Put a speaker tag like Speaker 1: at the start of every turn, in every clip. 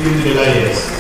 Speaker 1: de l'AES.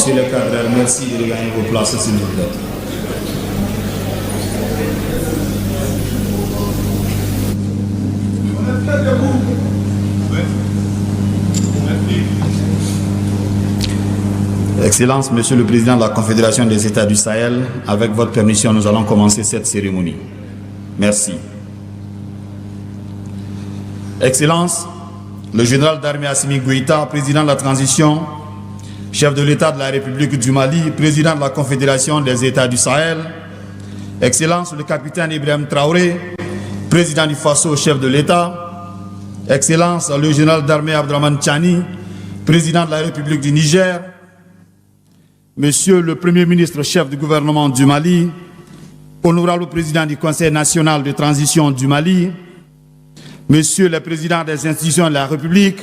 Speaker 1: Monsieur le cadre, merci de regagner vos places, s'il vous plaît. Excellence, Monsieur le Président de la Confédération des États du Sahel, avec votre permission, nous allons commencer cette cérémonie. Merci. Excellence, le général d'armée Assimi Goïta, président de la transition, chef de l'État de la République du Mali, président de la Confédération des États du Sahel, Excellence, le capitaine Ibrahim Traoré, président du Faso, chef de l'État, Excellence, le général d'armée Abdraman Tchani, président de la République du Niger, Monsieur le Premier ministre, chef du gouvernement du Mali, honorable président du Conseil national de transition du Mali, Monsieur le président des institutions de la République,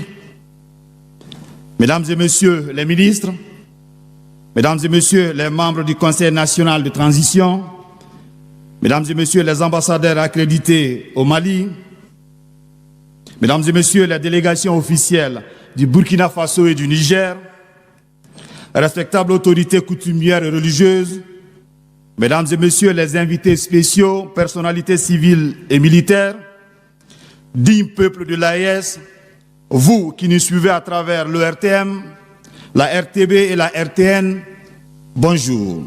Speaker 1: Mesdames et Messieurs les ministres, Mesdames et Messieurs les membres du Conseil national de transition, Mesdames et Messieurs les ambassadeurs accrédités au Mali, Mesdames et Messieurs les délégations officielles du Burkina Faso et du Niger, respectables autorités coutumières et religieuses, Mesdames et Messieurs les invités spéciaux, personnalités civiles et militaires, dignes peuples de l'AES, vous qui nous suivez à travers le RTM, la RTB et la RTN, bonjour.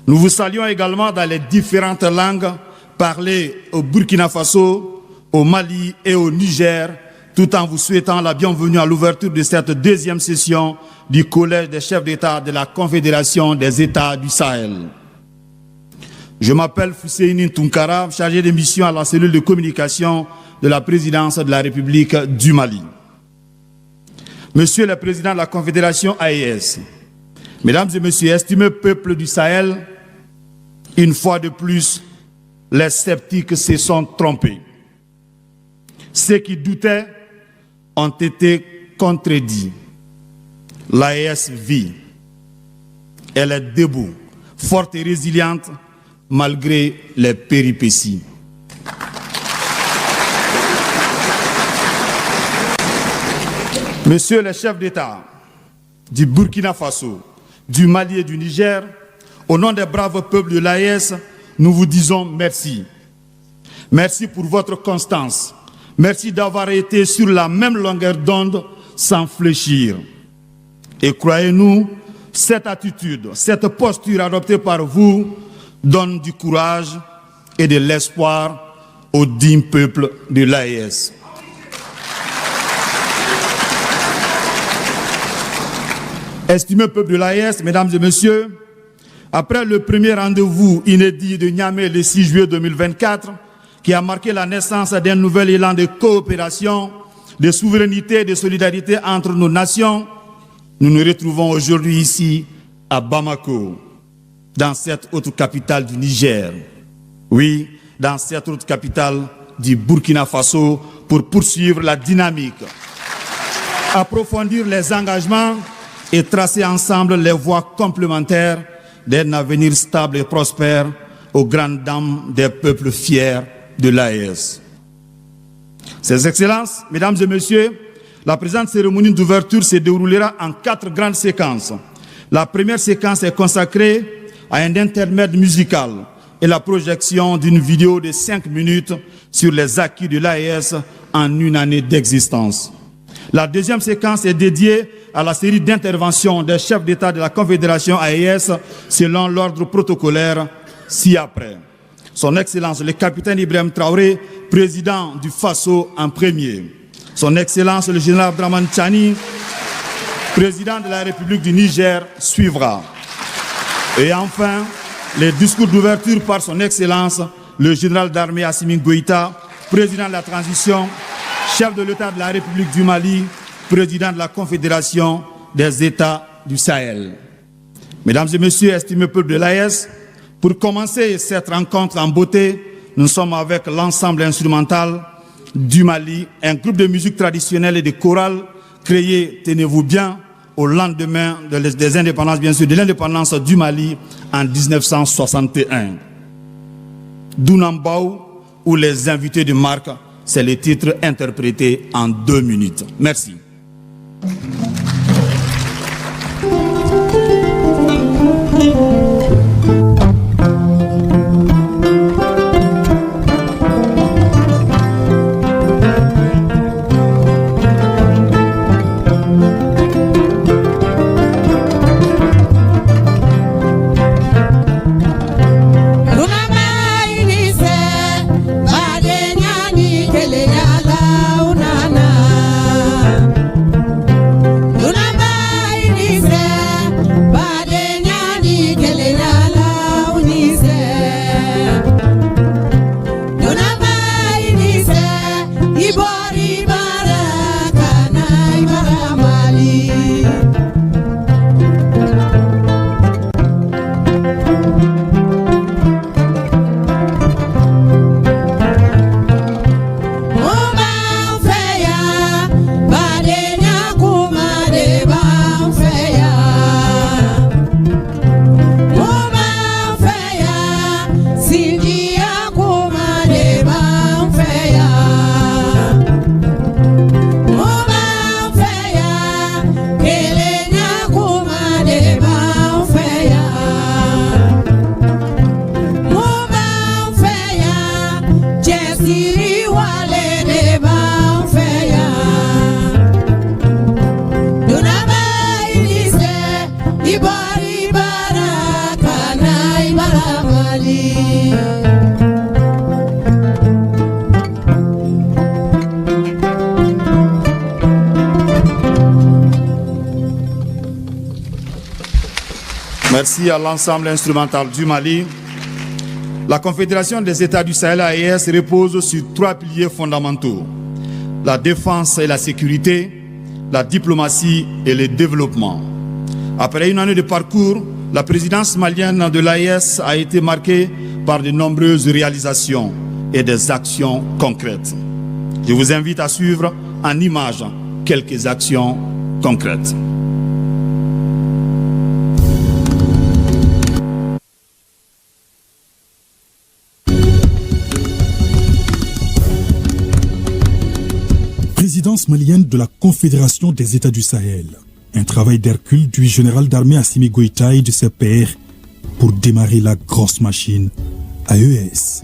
Speaker 1: Nous vous saluons également dans les différentes langues parlées au Burkina Faso, au Mali et au Niger, tout en vous souhaitant la bienvenue à l'ouverture de cette deuxième session du Collège des chefs d'État de la Confédération des États du Sahel. Je m'appelle Fousseini Tounkara, chargé de mission à la cellule de communication de la présidence de la République du Mali. Monsieur le Président de la Confédération AES, Mesdames et Messieurs, estimés peuple du Sahel, une fois de plus, les sceptiques se sont trompés. Ceux qui doutaient ont été contredits. L'AES vit. Elle est debout, forte et résiliente, malgré les péripéties. Monsieur le chef d'État du Burkina Faso, du Mali et du Niger, au nom des braves peuples de l'AES, nous vous disons merci. Merci pour votre constance. Merci d'avoir été sur la même longueur d'onde sans fléchir. Et croyez-nous, cette attitude, cette posture adoptée par vous donne du courage et de l'espoir au digne peuple de l'AES. Estimé peuple de l'AES, mesdames et messieurs, après le premier rendez-vous inédit de Niamey le 6 juillet 2024, qui a marqué la naissance d'un nouvel élan de coopération, de souveraineté et de solidarité entre nos nations, nous nous retrouvons aujourd'hui ici à Bamako, dans cette autre capitale du Niger. Oui, dans cette autre capitale du Burkina Faso, pour poursuivre la dynamique, approfondir les engagements et tracer ensemble les voies complémentaires d'un avenir stable et prospère aux grandes dames des peuples fiers de l'AES. Ces Excellences, Mesdames et Messieurs, la présente cérémonie d'ouverture se déroulera en 4 grandes séquences. La première séquence est consacrée à un intermède musical et la projection d'une vidéo de 5 minutes sur les acquis de l'AES en une année d'existence. La deuxième séquence est dédiée à la série d'interventions des chefs d'État de la Confédération AES selon l'ordre protocolaire ci-après. Son Excellence le capitaine Ibrahim Traoré, président du Faso en premier. Son Excellence le général Abdraman Tchani, président de la République du Niger, suivra. Et enfin, les discours d'ouverture par son Excellence le général d'armée Assimi Goïta, président de la transition, chef de l'État de la République du Mali, président de la Confédération des États du Sahel. Mesdames et Messieurs, estimés peuple de l'AES, pour commencer cette rencontre en beauté, nous sommes avec l'ensemble instrumental du Mali, un groupe de musique traditionnelle et de chorale créé, tenez-vous bien, au lendemain des indépendances, bien sûr, de l'indépendance du Mali en 1961. Dounambaou ou les invités de marque, c'est le titre interprété en 2 minutes. Merci. Merci à l'ensemble instrumental du Mali. La Confédération des États du Sahel repose sur 3 piliers fondamentaux: la défense et la sécurité, la diplomatie et le développement. Après une année de parcours, la présidence malienne de l'AES a été marquée par de nombreuses réalisations et des actions concrètes. Je vous invite à suivre en images quelques actions concrètes.
Speaker 2: Présidence malienne de la Confédération des États du Sahel. Un travail d'Hercule du général d'armée Assimi Goïta et de ses pairs pour démarrer la grosse machine AES.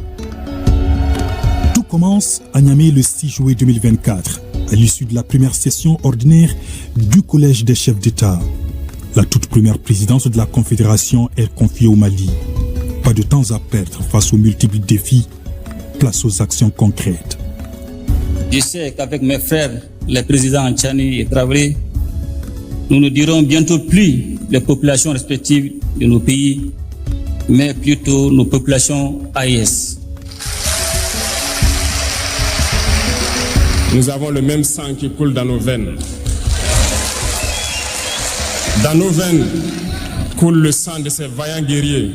Speaker 2: Tout commence à Niamey le 6 juillet 2024, à l'issue de la première session ordinaire du Collège des chefs d'État. La toute première présidence de la Confédération est confiée au Mali. Pas de temps à perdre face aux multiples défis, place aux actions concrètes.
Speaker 3: Je sais qu'avec mes frères, les présidents Tchani et Traoré, nous ne dirons bientôt plus les populations respectives de nos pays, mais plutôt nos populations AES.
Speaker 4: Nous avons le même sang qui coule dans nos veines. Dans nos veines coule le sang de ces vaillants guerriers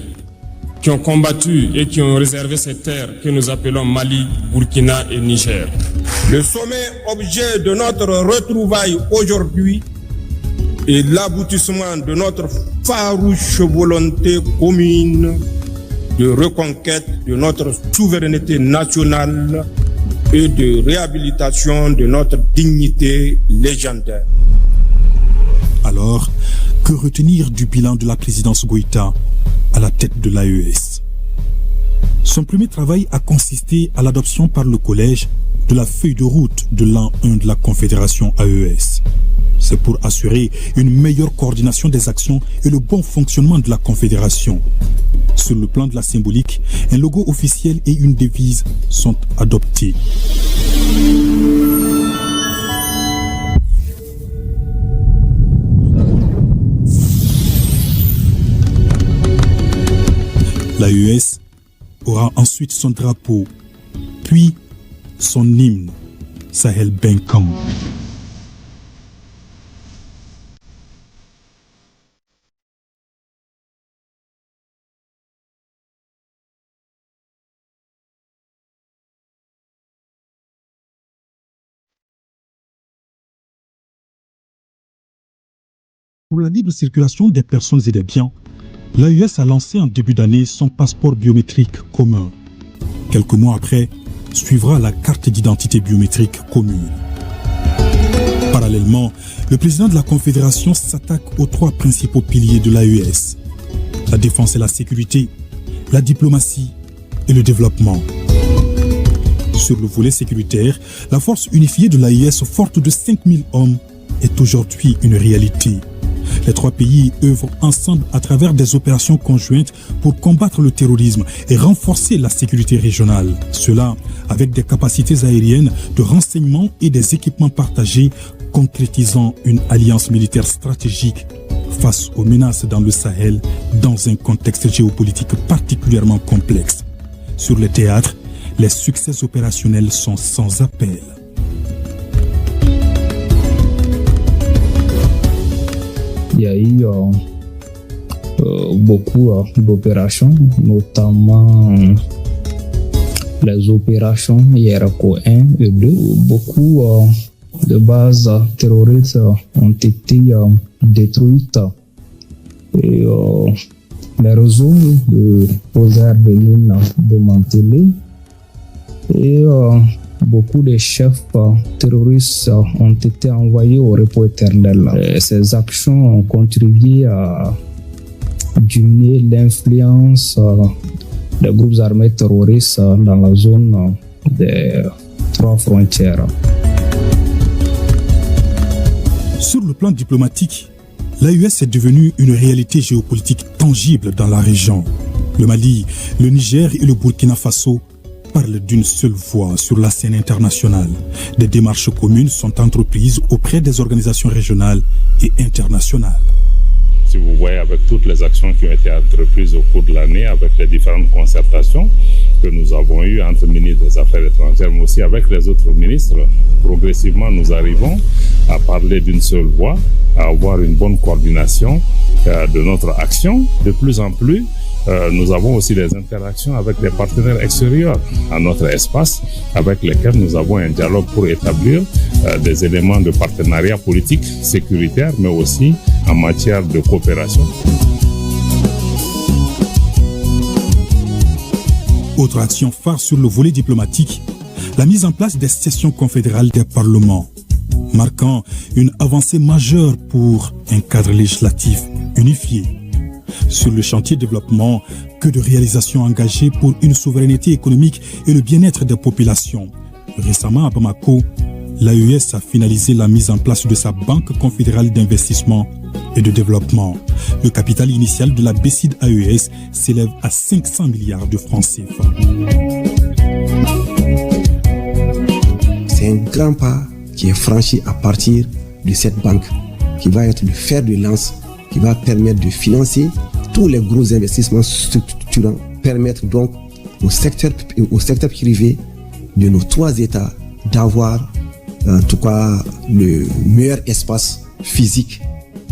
Speaker 4: qui ont combattu et qui ont réservé ces terres que nous appelons Mali, Burkina et Niger.
Speaker 5: Le sommet objet de notre retrouvaille aujourd'hui est l'aboutissement de notre farouche volonté commune de reconquête de notre souveraineté nationale et de réhabilitation de notre dignité légendaire.
Speaker 2: Alors, que retenir du bilan de la présidence Goïta à la tête de l'AES? Son premier travail a consisté à l'adoption par le collège de la feuille de route de l'an 1 de la Confédération AES. C'est pour assurer une meilleure coordination des actions et le bon fonctionnement de la Confédération. Sur le plan de la symbolique, un logo officiel et une devise sont adoptés. L'AES aura ensuite son drapeau, puis son hymne, Sahel Benkan. Pour la libre circulation des personnes et des biens, l'AES a lancé en début d'année son passeport biométrique commun. Quelques mois après, suivra la carte d'identité biométrique commune. Parallèlement, le président de la Confédération s'attaque aux trois principaux piliers de l'AES: la défense et la sécurité, la diplomatie et le développement. Sur le volet sécuritaire, la force unifiée de l'AES, forte de 5000 hommes, est aujourd'hui une réalité. Les trois pays œuvrent ensemble à travers des opérations conjointes pour combattre le terrorisme et renforcer la sécurité régionale. Cela avec des capacités aériennes, de renseignement et des équipements partagés, concrétisant une alliance militaire stratégique face aux menaces dans le Sahel dans un contexte géopolitique particulièrement complexe. Sur le théâtre, les succès opérationnels sont sans appel.
Speaker 6: Il y a eu beaucoup d'opérations, notamment les opérations IRCO 1 et 2. Beaucoup de bases terroristes ont été détruites et les réseaux de poseurs de mines démantelés et beaucoup de chefs terroristes ont été envoyés au repos éternel. Ces actions ont contribué à diminuer l'influence des groupes armés terroristes dans la zone des trois frontières.
Speaker 2: Sur le plan diplomatique, l'AES est devenue une réalité géopolitique tangible dans la région. Le Mali, le Niger et le Burkina Faso parlent d'une seule voix sur la scène internationale. Des démarches communes sont entreprises auprès des organisations régionales et internationales.
Speaker 7: si vous voyez, avec toutes les actions qui ont été entreprises au cours de l'année, avec les différentes concertations que nous avons eues entre ministres des Affaires étrangères, mais aussi avec les autres ministres, progressivement nous arrivons à parler d'une seule voix, à avoir une bonne coordination de notre action. De plus en plus, nous avons aussi des interactions avec des partenaires extérieurs à notre espace, avec lesquels nous avons un dialogue pour établir des éléments de partenariat politique, sécuritaire, mais aussi en matière de coopération.
Speaker 2: Autre action phare sur le volet diplomatique, la mise en place des sessions confédérales des parlements, marquant une avancée majeure pour un cadre législatif unifié. Sur le chantier de développement, que de réalisations engagées pour une souveraineté économique et le bien-être des populations. Récemment à Bamako, l'AES a finalisé la mise en place de sa Banque confédérale d'investissement et de développement. Le capital initial de la BCID AES s'élève à 500 milliards de francs CFA.
Speaker 8: C'est un grand pas qui est franchi à partir de cette banque, qui va être le fer de lance, qui va permettre de financer tous les gros investissements structurants, permettre donc au secteur privé de nos 3 États d'avoir en tout cas le meilleur espace physique,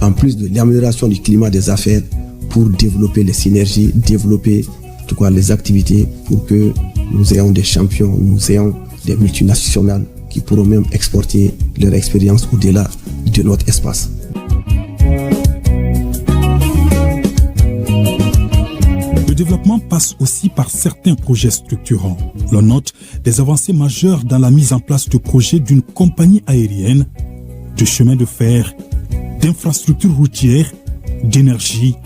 Speaker 8: en plus de l'amélioration du climat des affaires, pour développer les synergies, développer en tout cas les activités, pour que nous ayons des champions, nous ayons des multinationales qui pourront même exporter leur expérience au-delà de notre espace.
Speaker 2: Le développement passe aussi par certains projets structurants. L'on note des avancées majeures dans la mise en place de projets d'une compagnie aérienne, de chemins de fer, d'infrastructures routières, d'énergie,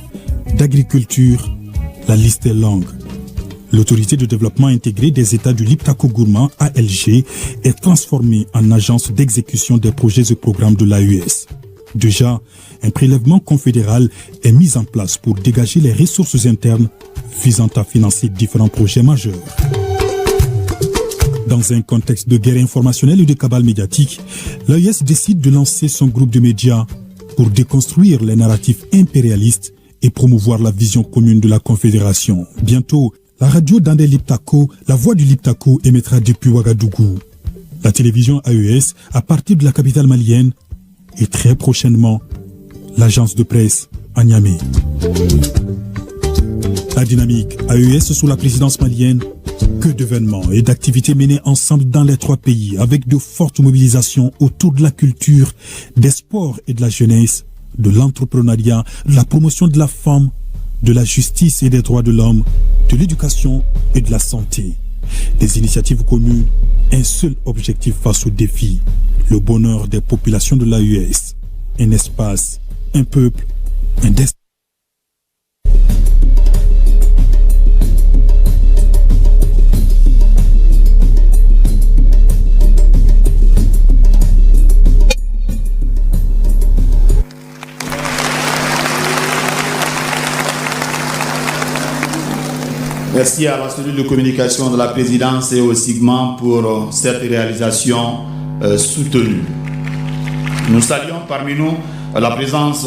Speaker 2: d'agriculture. La liste est longue. L'autorité de développement intégré des États du Liptako-Gourma, ALG, est transformée en agence d'exécution des projets et programmes de l'AES. Déjà, un prélèvement confédéral est mis en place pour dégager les ressources internes visant à financer différents projets majeurs. Dans un contexte de guerre informationnelle et de cabale médiatique, l'AES décide de lancer son groupe de médias pour déconstruire les narratifs impérialistes et promouvoir la vision commune de la Confédération. Bientôt, la radio Dandé Liptako, la voix du Liptako, émettra depuis Ouagadougou. La télévision AES, à partir de la capitale malienne, et très prochainement, l'agence de presse à Niamey. La dynamique AES sous la présidence malienne, que d'événements et d'activités menées ensemble dans les 3 pays, avec de fortes mobilisations autour de la culture, des sports et de la jeunesse, de l'entrepreneuriat, de la promotion de la femme, de la justice et des droits de l'homme, de l'éducation et de la santé. Des initiatives communes, un seul objectif face aux défis, le bonheur des populations de l'AES. Un espace, un peuple, un destin.
Speaker 1: Merci à la cellule de communication de la présidence et au SIGMAN pour cette réalisation soutenue. Nous saluons parmi nous la présence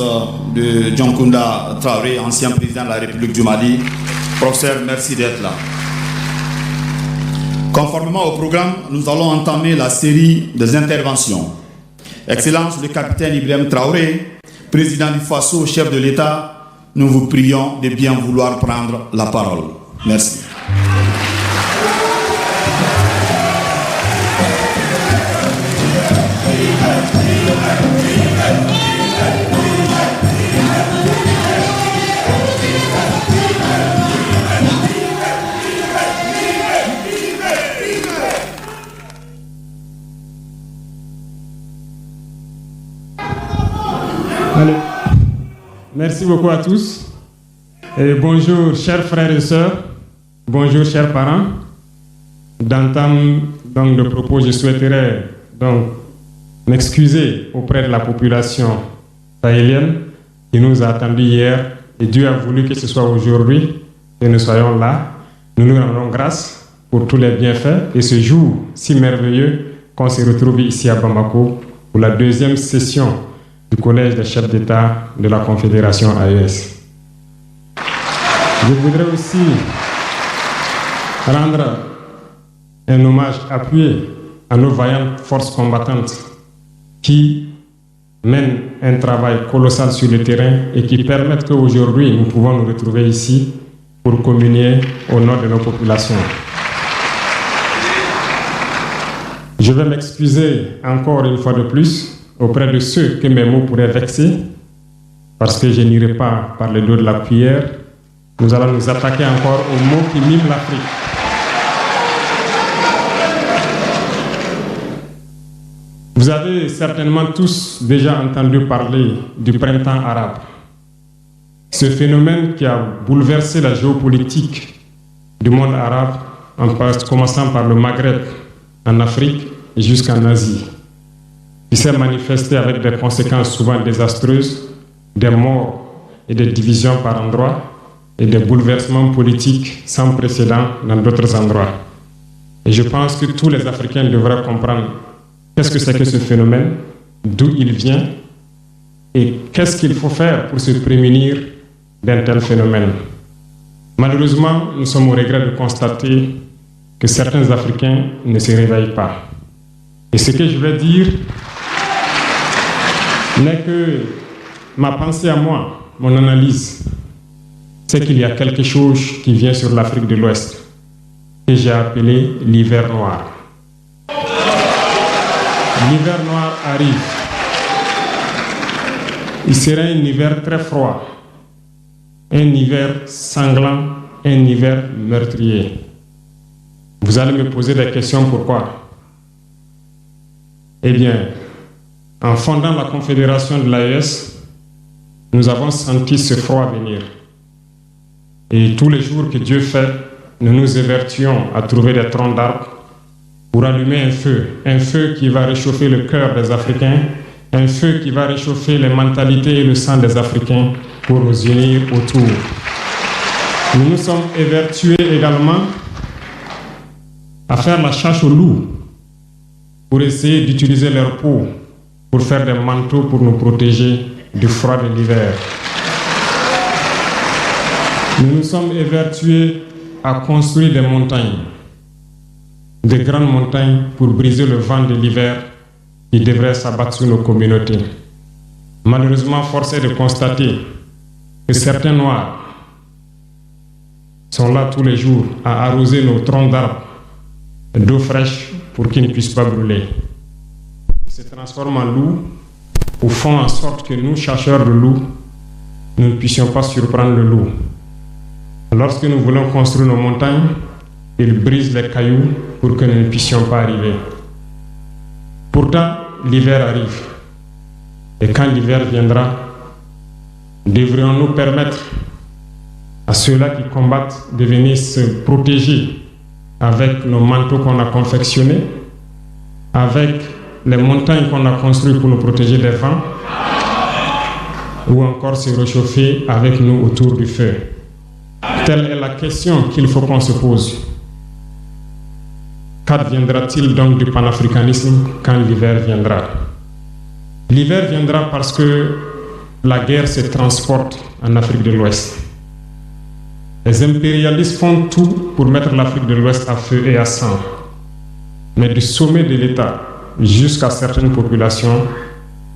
Speaker 1: de Dioncounda Traoré, ancien président de la République du Mali. Professeur, merci d'être là. Conformément au programme, nous allons entamer la série des interventions. Excellence le capitaine Ibrahim Traoré, président du FASO, chef de l'État, nous vous prions de bien vouloir prendre la parole. Merci.
Speaker 4: Allez. Merci beaucoup à tous. Et bonjour, chers frères et sœurs. Bonjour, chers parents. D'entame donc le propos, je souhaiterais donc m'excuser auprès de la population sahélienne qui nous a attendus hier. Et Dieu a voulu que ce soit aujourd'hui que nous soyons là. Nous nous rendons grâce pour tous les bienfaits et ce jour si merveilleux qu'on se retrouve ici à Bamako pour la 2e session du Collège des chefs d'État de la Confédération AES. Je voudrais aussi rendre un hommage appuyé à nos vaillantes forces combattantes qui mènent un travail colossal sur le terrain et qui permettent qu'aujourd'hui nous pouvons nous retrouver ici pour communier au nom de nos populations. Je vais m'excuser encore une fois de plus auprès de ceux que mes mots pourraient vexer, parce que je n'irai pas par le dos de la cuillère. Nous allons nous attaquer encore aux mots qui miment l'Afrique. Vous avez certainement tous déjà entendu parler du printemps arabe. Ce phénomène qui a bouleversé la géopolitique du monde arabe, en commençant par le Maghreb, en Afrique et jusqu'en Asie, qui s'est manifesté avec des conséquences souvent désastreuses, des morts et des divisions par endroits, et des bouleversements politiques sans précédent dans d'autres endroits. Et je pense que tous les Africains devraient comprendre qu'est-ce que c'est que ce phénomène, d'où il vient, et qu'est-ce qu'il faut faire pour se prémunir d'un tel phénomène. Malheureusement, nous sommes au regret de constater que certains Africains ne se réveillent pas. Et ce que je vais dire n'est que ma pensée à moi, mon analyse, c'est qu'il y a quelque chose qui vient sur l'Afrique de l'Ouest, que j'ai appelé l'hiver noir. L'hiver noir arrive. Il sera un hiver très froid, un hiver sanglant, un hiver meurtrier. Vous allez me poser des questions, pourquoi? Eh bien, en fondant la Confédération de l'AES, nous avons senti ce froid venir. Et tous les jours que Dieu fait, nous nous évertuons à trouver des troncs d'arbres pour allumer un feu qui va réchauffer le cœur des Africains, un feu qui va réchauffer les mentalités et le sang des Africains pour nous unir autour. Nous nous sommes évertués également à faire la chasse aux loups pour essayer d'utiliser leur peau pour faire des manteaux pour nous protéger du froid de l'hiver. Nous nous sommes évertués à construire des montagnes, de grandes montagnes pour briser le vent de l'hiver qui devrait s'abattre sur nos communautés. Malheureusement, force est de constater que certains Noirs sont là tous les jours à arroser nos troncs d'arbres d'eau fraîche pour qu'ils ne puissent pas brûler. Ils se transforment en loups ou font en sorte que nous, chasseurs de loups, nous ne puissions pas surprendre le loup. Lorsque nous voulons construire nos montagnes, ils brisent les cailloux pour que nous ne puissions pas arriver. Pourtant, l'hiver arrive. Et quand l'hiver viendra, devrions-nous permettre à ceux-là qui combattent de venir se protéger avec nos manteaux qu'on a confectionnés, avec les montagnes qu'on a construites pour nous protéger des vents, ou encore se réchauffer avec nous autour du feu. Telle est la question qu'il faut qu'on se pose. Qu'adviendra-t-il donc du panafricanisme quand l'hiver viendra? L'hiver viendra parce que la guerre se transporte en Afrique de l'Ouest. Les impérialistes font tout pour mettre l'Afrique de l'Ouest à feu et à sang. Mais du sommet de l'État jusqu'à certaines populations,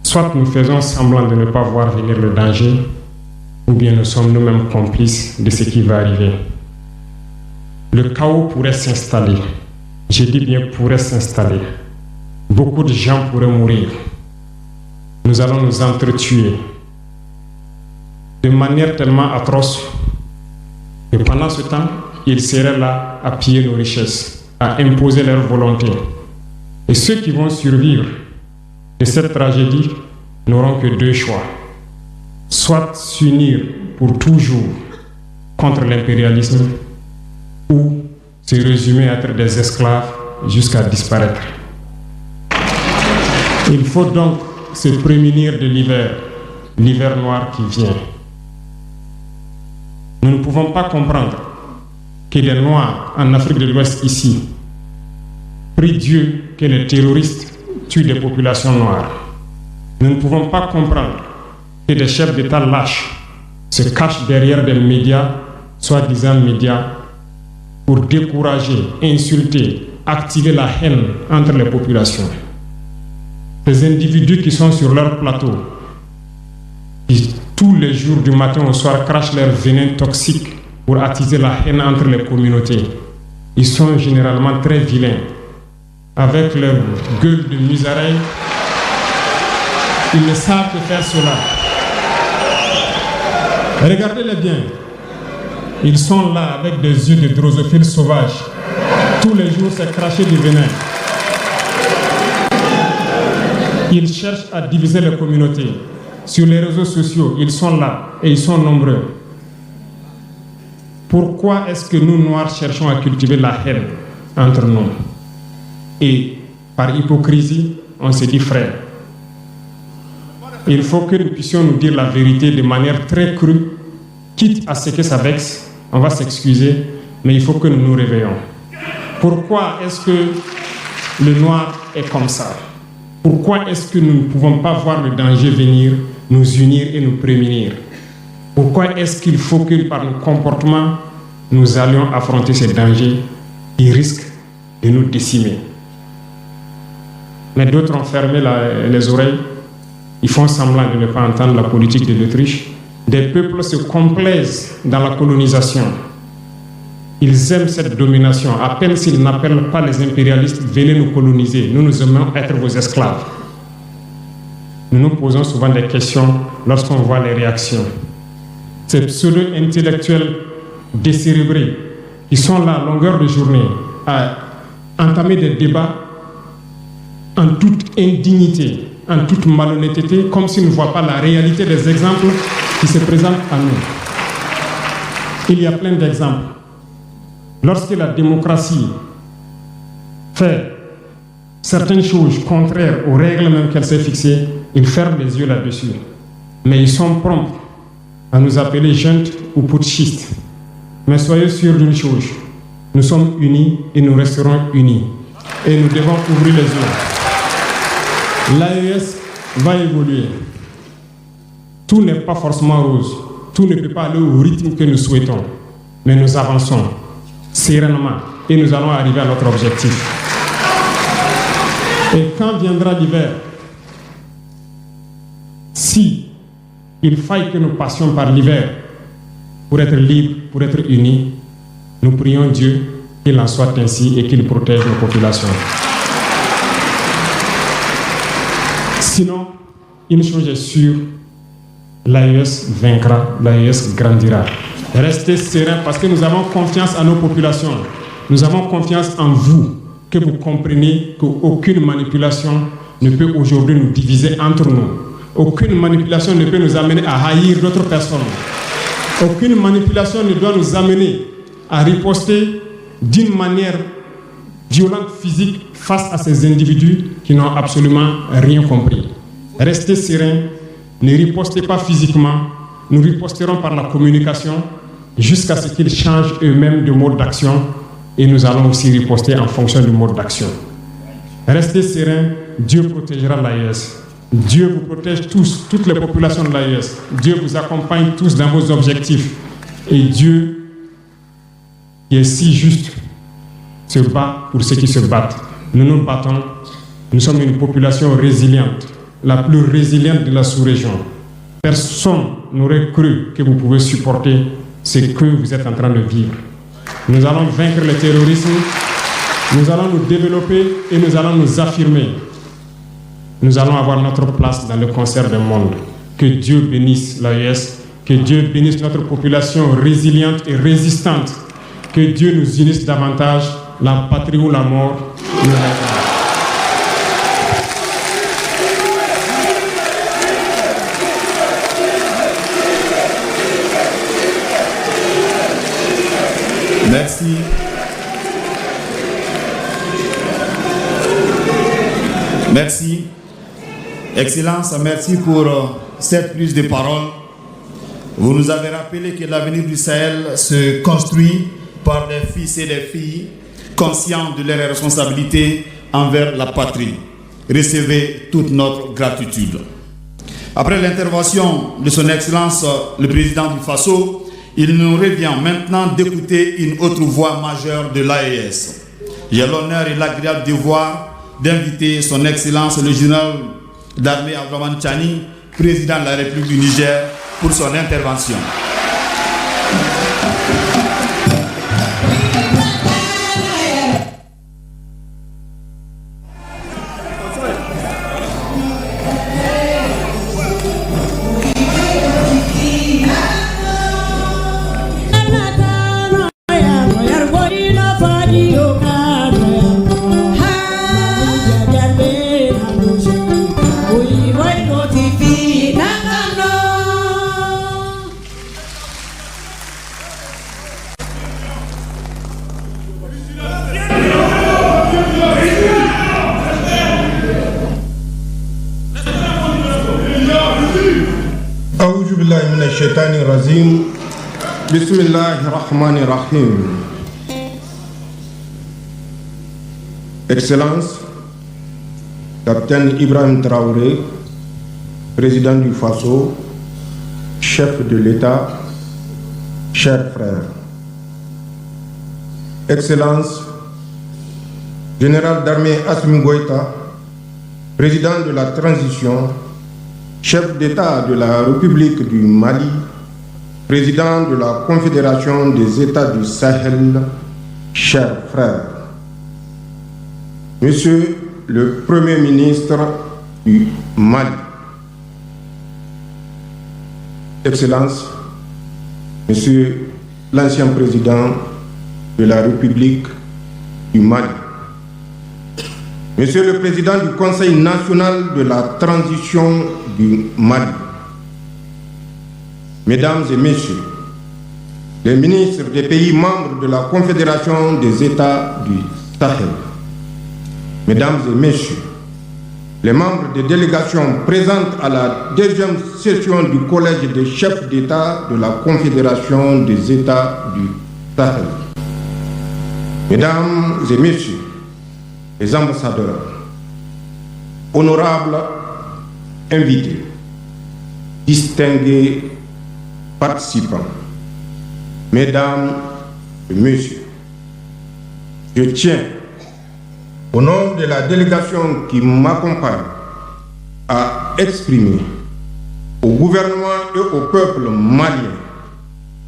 Speaker 4: soit nous faisons semblant de ne pas voir venir le danger, ou bien nous sommes nous-mêmes complices de ce qui va arriver. Le chaos pourrait s'installer. Je dis bien pourrait s'installer. Beaucoup de gens pourraient mourir. Nous allons nous entretuer de manière tellement atroce que pendant ce temps, ils seraient là à piller nos richesses, à imposer leur volonté. Et ceux qui vont survivre de cette tragédie n'auront que deux choix. Soit s'unir pour toujours contre l'impérialisme ou se résumer à être des esclaves jusqu'à disparaître. Il faut donc se prémunir de l'hiver noir qui vient. Nous ne pouvons pas comprendre que les Noirs en Afrique de l'Ouest ici prient Dieu que les terroristes tuent des populations noires. Nous ne pouvons pas comprendre que des chefs d'État lâches se cachent derrière des médias, soi-disant médias, pour décourager, insulter, activer la haine entre les populations. Ces individus qui sont sur leur plateau, qui tous les jours du matin au soir crachent leur venin toxique pour attiser la haine entre les communautés, ils sont généralement très vilains. Avec leur gueule de musaraigne, ils ne savent que faire cela. Regardez-les bien. Ils sont là avec des yeux de drosophiles sauvages. Tous les jours, c'est cracher du venin. Ils cherchent à diviser les communautés. Sur les réseaux sociaux, ils sont là et ils sont nombreux. Pourquoi est-ce que nous, Noirs, cherchons à cultiver la haine entre nous? Et par hypocrisie, on se dit frère. Il faut que nous puissions nous dire la vérité de manière très crue, quitte à ce que ça vexe, on va s'excuser, mais il faut que nous nous réveillons. Pourquoi est-ce que le noir est comme ça? Pourquoi est-ce que nous ne pouvons pas voir le danger venir, nous unir et nous prémunir? Pourquoi est-ce qu'il faut que par nos comportements, nous allions affronter ces dangers qui risquent de nous décimer? Mais d'autres ont fermé les oreilles. Ils font semblant de ne pas entendre la politique de l'Autriche. Des peuples se complaisent dans la colonisation. Ils aiment cette domination. À peine s'ils n'appellent pas les impérialistes, venez nous coloniser. Nous aimons être vos esclaves. Nous nous posons souvent des questions lorsqu'on voit les réactions. Ces pseudo-intellectuels décérébrés qui sont là à longueur de journée à entamer des débats en toute indignité, en toute malhonnêteté, comme s'ils ne voient pas la réalité des exemples qui se présentent à nous. Il y a plein d'exemples. Lorsque la démocratie fait certaines choses contraires aux règles même qu'elle s'est fixées, ils ferment les yeux là-dessus. Mais ils sont prompts à nous appeler juntes ou putschistes. Mais soyez sûrs d'une chose, nous sommes unis et nous resterons unis. Et nous devons ouvrir les yeux. L'AES va évoluer. Tout n'est pas forcément rose. Tout ne peut pas aller au rythme que nous souhaitons. Mais nous avançons sereinement et nous allons arriver à notre objectif. Et quand viendra l'hiver, si il faille que nous passions par l'hiver pour être libres, pour être unis, nous prions Dieu qu'il en soit ainsi et qu'il protège nos populations. Sinon, une chose est sûre, l'AES vaincra, l'AES grandira. Restez sereins parce que nous avons confiance en nos populations. Nous avons confiance en vous, que vous compreniez qu'aucune manipulation ne peut aujourd'hui nous diviser entre nous. Aucune manipulation ne peut nous amener à haïr d'autres personnes. Aucune manipulation ne doit nous amener à riposter d'une manière violente, physique, face à ces individus qui n'ont absolument rien compris. Restez sereins, ne ripostez pas physiquement, nous riposterons par la communication jusqu'à ce qu'ils changent eux-mêmes de mode d'action et nous allons aussi riposter en fonction du mode d'action. Restez sereins, Dieu protégera l'AES. Dieu vous protège tous, toutes les populations de l'AES. Dieu vous accompagne tous dans vos objectifs. Et Dieu, qui est si juste, se bat pour ceux qui se battent. Nous nous battons. Nous sommes une population résiliente, la plus résiliente de la sous-région. Personne n'aurait cru que vous pouvez supporter ce que vous êtes en train de vivre. Nous allons vaincre le terrorisme, nous allons nous développer et nous allons nous affirmer. Nous allons avoir notre place dans le concert du monde. Que Dieu bénisse l'AES, que Dieu bénisse notre population résiliente et résistante. Que Dieu nous unisse davantage, la patrie ou la mort.
Speaker 1: Merci. Merci. Excellence, merci pour cette prise de parole. Vous nous avez rappelé que l'avenir du Sahel se construit par des fils et des filles conscients de leurs responsabilités envers la patrie. Recevez toute notre gratitude. Après l'intervention de son Excellence le Président du Faso, il nous revient maintenant d'écouter une autre voix majeure de l'AES. J'ai l'honneur et l'agréable devoir d'inviter son Excellence le général d'armée Abdourahmane Tchani, Président de la République du Niger, pour son intervention.
Speaker 5: Bismillahirrahmanirrahim. Excellence, Capitaine Ibrahim Traoré, Président du Faso, chef de l'État, chers frères. Excellence, Général d'armée Assimi Goïta, Président de la Transition, chef d'État de la République du Mali, Président de la Confédération des États du Sahel, chers frères. Monsieur le Premier ministre du Mali, Excellence, Monsieur l'ancien Président de la République du Mali, Monsieur le Président du Conseil national de la transition du Mali, Mesdames et Messieurs, les ministres des pays membres de la Confédération des États du Sahel, Mesdames et Messieurs, les membres des délégations présentes à la deuxième session du Collège des chefs d'État de la Confédération des États du Sahel, Mesdames et Messieurs, les ambassadeurs, honorables invités, distingués participants, Mesdames et Messieurs, je tiens, au nom de la délégation qui m'accompagne, à exprimer au gouvernement et au peuple malien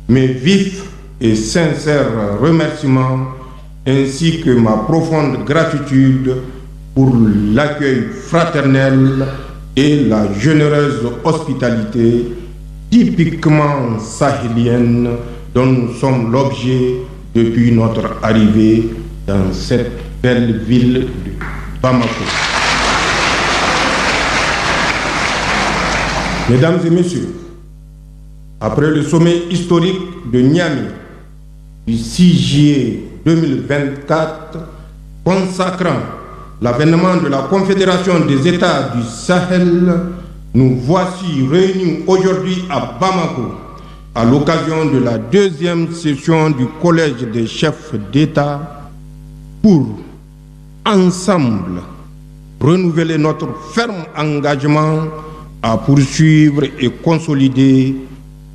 Speaker 5: mes vifs et sincères remerciements ainsi que ma profonde gratitude pour l'accueil fraternel et la généreuse hospitalité typiquement sahélienne dont nous sommes l'objet depuis notre arrivée dans cette belle ville de Bamako. Mesdames et Messieurs, après le sommet historique de Niamey du 6 juillet 2024, consacrant l'avènement de la Confédération des États du Sahel, nous voici réunis aujourd'hui à Bamako à l'occasion de la deuxième session du Collège des chefs d'État pour, ensemble, renouveler notre ferme engagement à poursuivre et consolider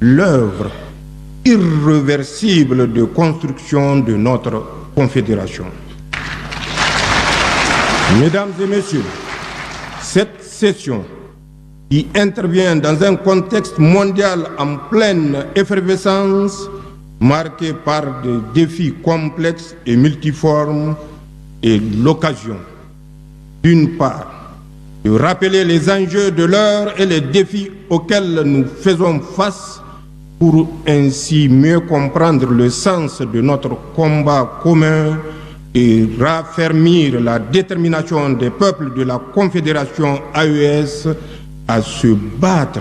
Speaker 5: l'œuvre irréversible de construction de notre Confédération. Mesdames et Messieurs, cette session qui intervient dans un contexte mondial en pleine effervescence, marqué par des défis complexes et multiformes, est l'occasion, d'une part, de rappeler les enjeux de l'heure et les défis auxquels nous faisons face pour ainsi mieux comprendre le sens de notre combat commun et raffermir la détermination des peuples de la Confédération AES à se battre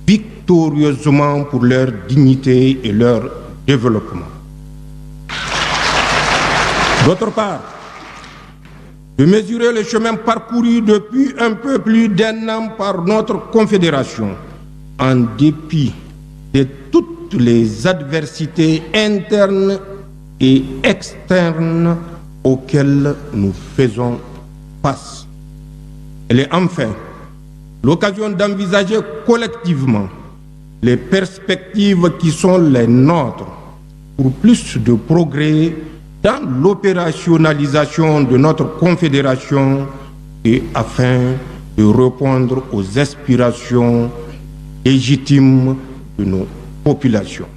Speaker 5: victorieusement pour leur dignité et leur développement. D'autre part, de mesurer le chemin parcouru depuis un peu plus d'1 an par notre Confédération, en dépit de toutes les adversités internes et externes auxquelles nous faisons face. Elle est enfin l'occasion d'envisager collectivement les perspectives qui sont les nôtres pour plus de progrès dans l'opérationnalisation de notre confédération et afin de répondre aux aspirations légitimes de nos populations.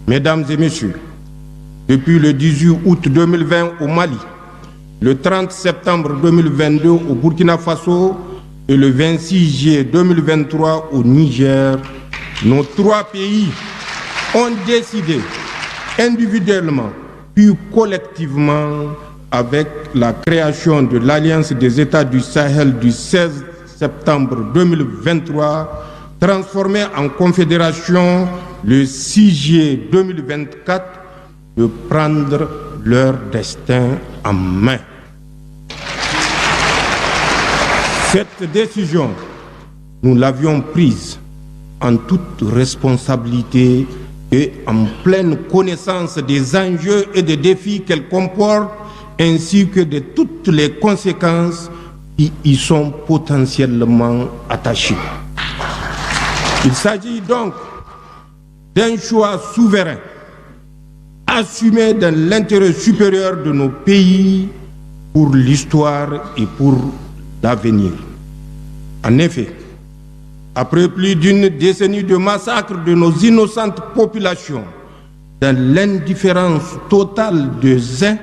Speaker 5: Mesdames et messieurs, depuis le 18 août 2020 au Mali, le 30 septembre 2022 au Burkina Faso et le 26 juillet 2023 au Niger, nos trois pays ont décidé individuellement puis collectivement avec la création de l'Alliance des États du Sahel du 16 septembre 2023, transformée en confédération le 6 juillet 2024, de prendre leur destin en main. Cette décision, nous l'avions prise en toute responsabilité et en pleine connaissance des enjeux et des défis qu'elle comporte, ainsi que de toutes les conséquences qui y sont potentiellement attachées. Il s'agit donc d'un choix souverain, assumé dans l'intérêt supérieur de nos pays pour l'histoire et pour l'avenir. En effet, après plus d'une décennie de massacres de nos innocentes populations, dans l'indifférence totale des uns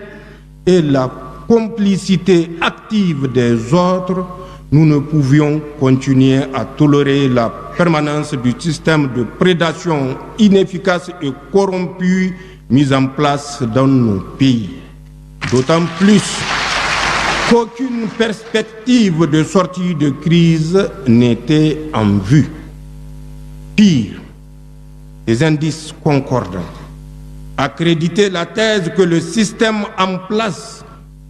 Speaker 5: et la complicité active des autres, nous ne pouvions continuer à tolérer la permanence du système de prédation inefficace et corrompu mis en place dans nos pays. D'autant plus qu'aucune perspective de sortie de crise n'était en vue. Pire, des indices concordants accréditaient la thèse que le système en place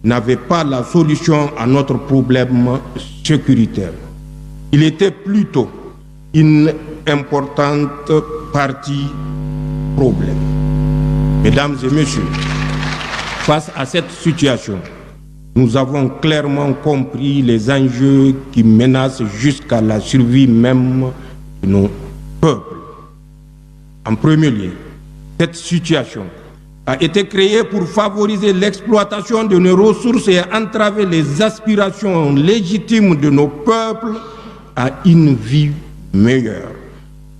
Speaker 5: n'avait pas la solution à notre problème sécuritaire. Il était plutôt une importante partie problème. Mesdames et messieurs, face à cette situation, nous avons clairement compris les enjeux qui menacent jusqu'à la survie même de nos peuples. En premier lieu, cette situation a été créée pour favoriser l'exploitation de nos ressources et entraver les aspirations légitimes de nos peuples à une vie meilleure,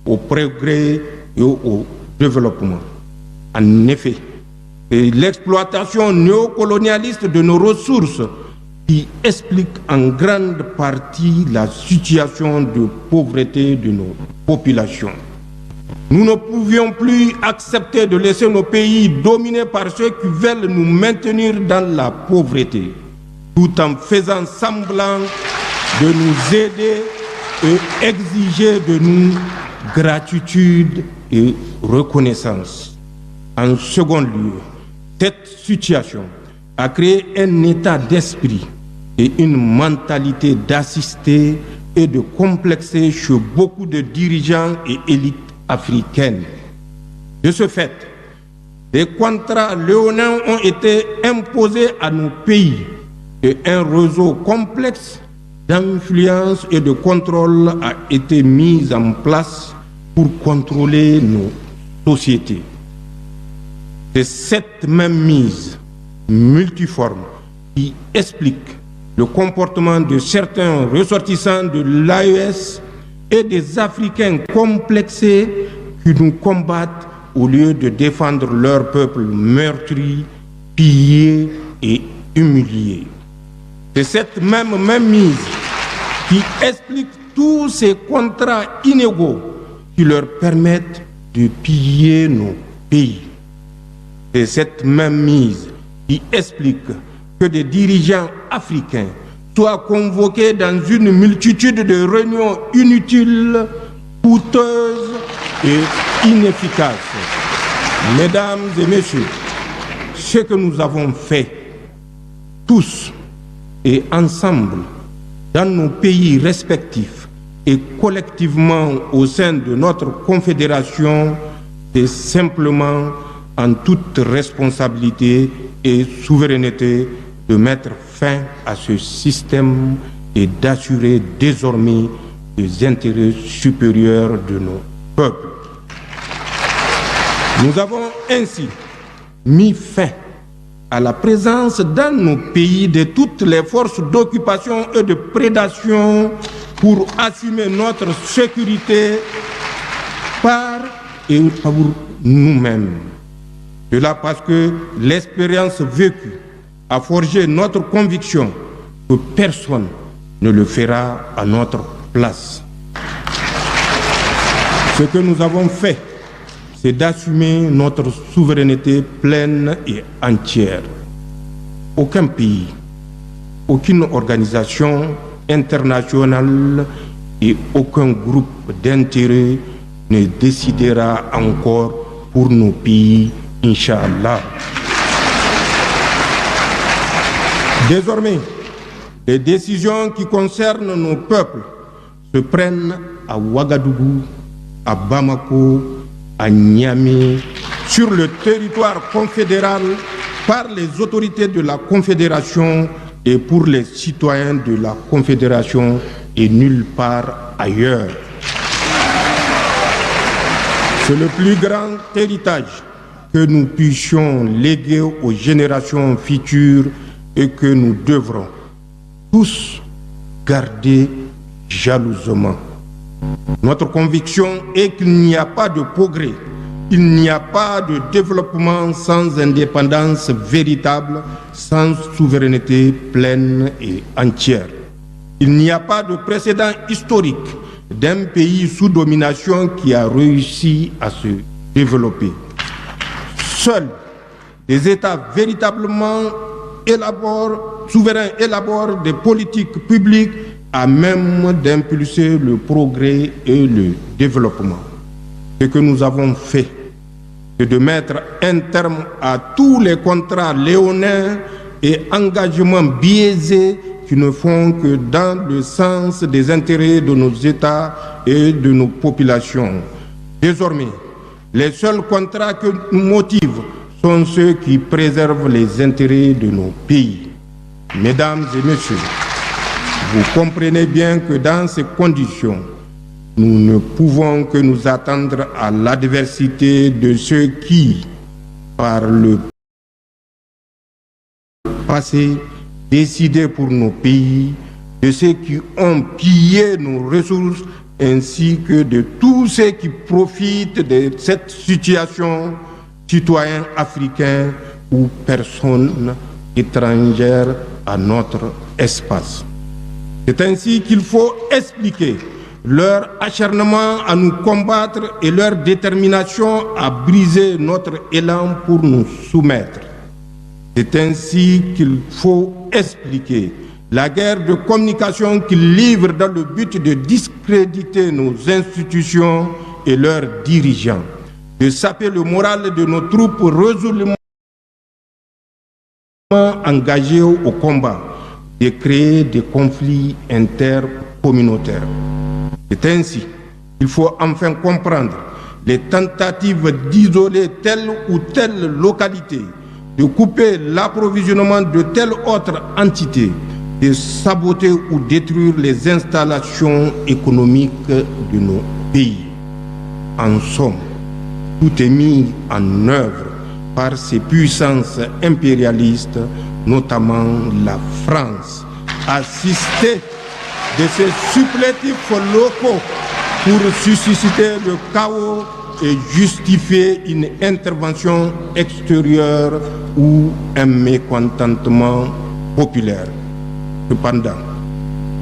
Speaker 5: au progrès et au développement. En effet, c'est l'exploitation néocolonialiste de nos ressources qui explique en grande partie la situation de pauvreté de nos populations. Nous ne pouvions plus accepter de laisser nos pays dominés par ceux qui veulent nous maintenir dans la pauvreté, tout en faisant semblant de nous aider et exiger de nous gratitude et reconnaissance. En second lieu, cette situation a créé un état d'esprit et une mentalité d'assister et de complexer chez beaucoup de dirigeants et élites africaines. De ce fait, des contrats léonins ont été imposés à nos pays et un réseau complexe d'influence et de contrôle a été mis en place pour contrôler nos sociétés. C'est cette même mise multiforme qui explique le comportement de certains ressortissants de l'AES et des Africains complexés qui nous combattent au lieu de défendre leur peuple meurtri, pillé et humilié. C'est cette même mise qui explique tous ces contrats inégaux qui leur permettent de piller nos pays. C'est cette même mise qui explique que des dirigeants africains soient convoqués dans une multitude de réunions inutiles, coûteuses et inefficaces. Mesdames et messieurs, ce que nous avons fait, tous et ensemble, dans nos pays respectifs et collectivement au sein de notre confédération, c'est simplement en toute responsabilité et souveraineté de mettre fin à ce système et d'assurer désormais des intérêts supérieurs de nos peuples. Nous avons ainsi mis fin à la présence dans nos pays de toutes les forces d'occupation et de prédation pour assumer notre sécurité par et pour nous-mêmes. Cela parce que l'expérience vécue a forgé notre conviction que personne ne le fera à notre place. Ce que nous avons fait, c'est d'assumer notre souveraineté pleine et entière. Aucun pays, aucune organisation internationale et aucun groupe d'intérêt ne décidera encore pour nos pays, Inch'Allah. Désormais, les décisions qui concernent nos peuples se prennent à Ouagadougou, à Bamako, à Niamey, sur le territoire confédéral, par les autorités de la Confédération et pour les citoyens de la Confédération et nulle part ailleurs. C'est le plus grand héritage que nous puissions léguer aux générations futures et que nous devrons tous garder jalousement. Notre conviction est qu'il n'y a pas de progrès, il n'y a pas de développement sans indépendance véritable, sans souveraineté pleine et entière. Il n'y a pas de précédent historique d'un pays sous domination qui a réussi à se développer. Seuls des États véritablement souverains élaborent des politiques publiques à même d'impulser le progrès et le développement. Ce que nous avons fait, c'est de mettre un terme à tous les contrats léonins et engagements biaisés qui ne font que dans le sens des intérêts de nos États et de nos populations. Désormais, les seuls contrats que nous motivent sont ceux qui préservent les intérêts de nos pays. Mesdames et messieurs, vous comprenez bien que dans ces conditions, nous ne pouvons que nous attendre à l'adversité de ceux qui, par le passé, décidaient pour nos pays, de ceux qui ont pillé nos ressources, ainsi que de tous ceux qui profitent de cette situation, citoyens africains ou personnes étrangères à notre espace. C'est ainsi qu'il faut expliquer leur acharnement à nous combattre et leur détermination à briser notre élan pour nous soumettre. C'est ainsi qu'il faut expliquer la guerre de communication qu'ils livrent dans le but de discréditer nos institutions et leurs dirigeants, de saper le moral de nos troupes résolument engagées au combat, de créer des conflits intercommunautaires. C'est ainsi qu'il faut enfin comprendre les tentatives d'isoler telle ou telle localité, de couper l'approvisionnement de telle autre entité, de saboter ou détruire les installations économiques de nos pays. En somme, tout est mis en œuvre par ces puissances impérialistes, notamment la France, assistée de ces supplétifs locaux pour susciter le chaos et justifier une intervention extérieure ou un mécontentement populaire. Cependant,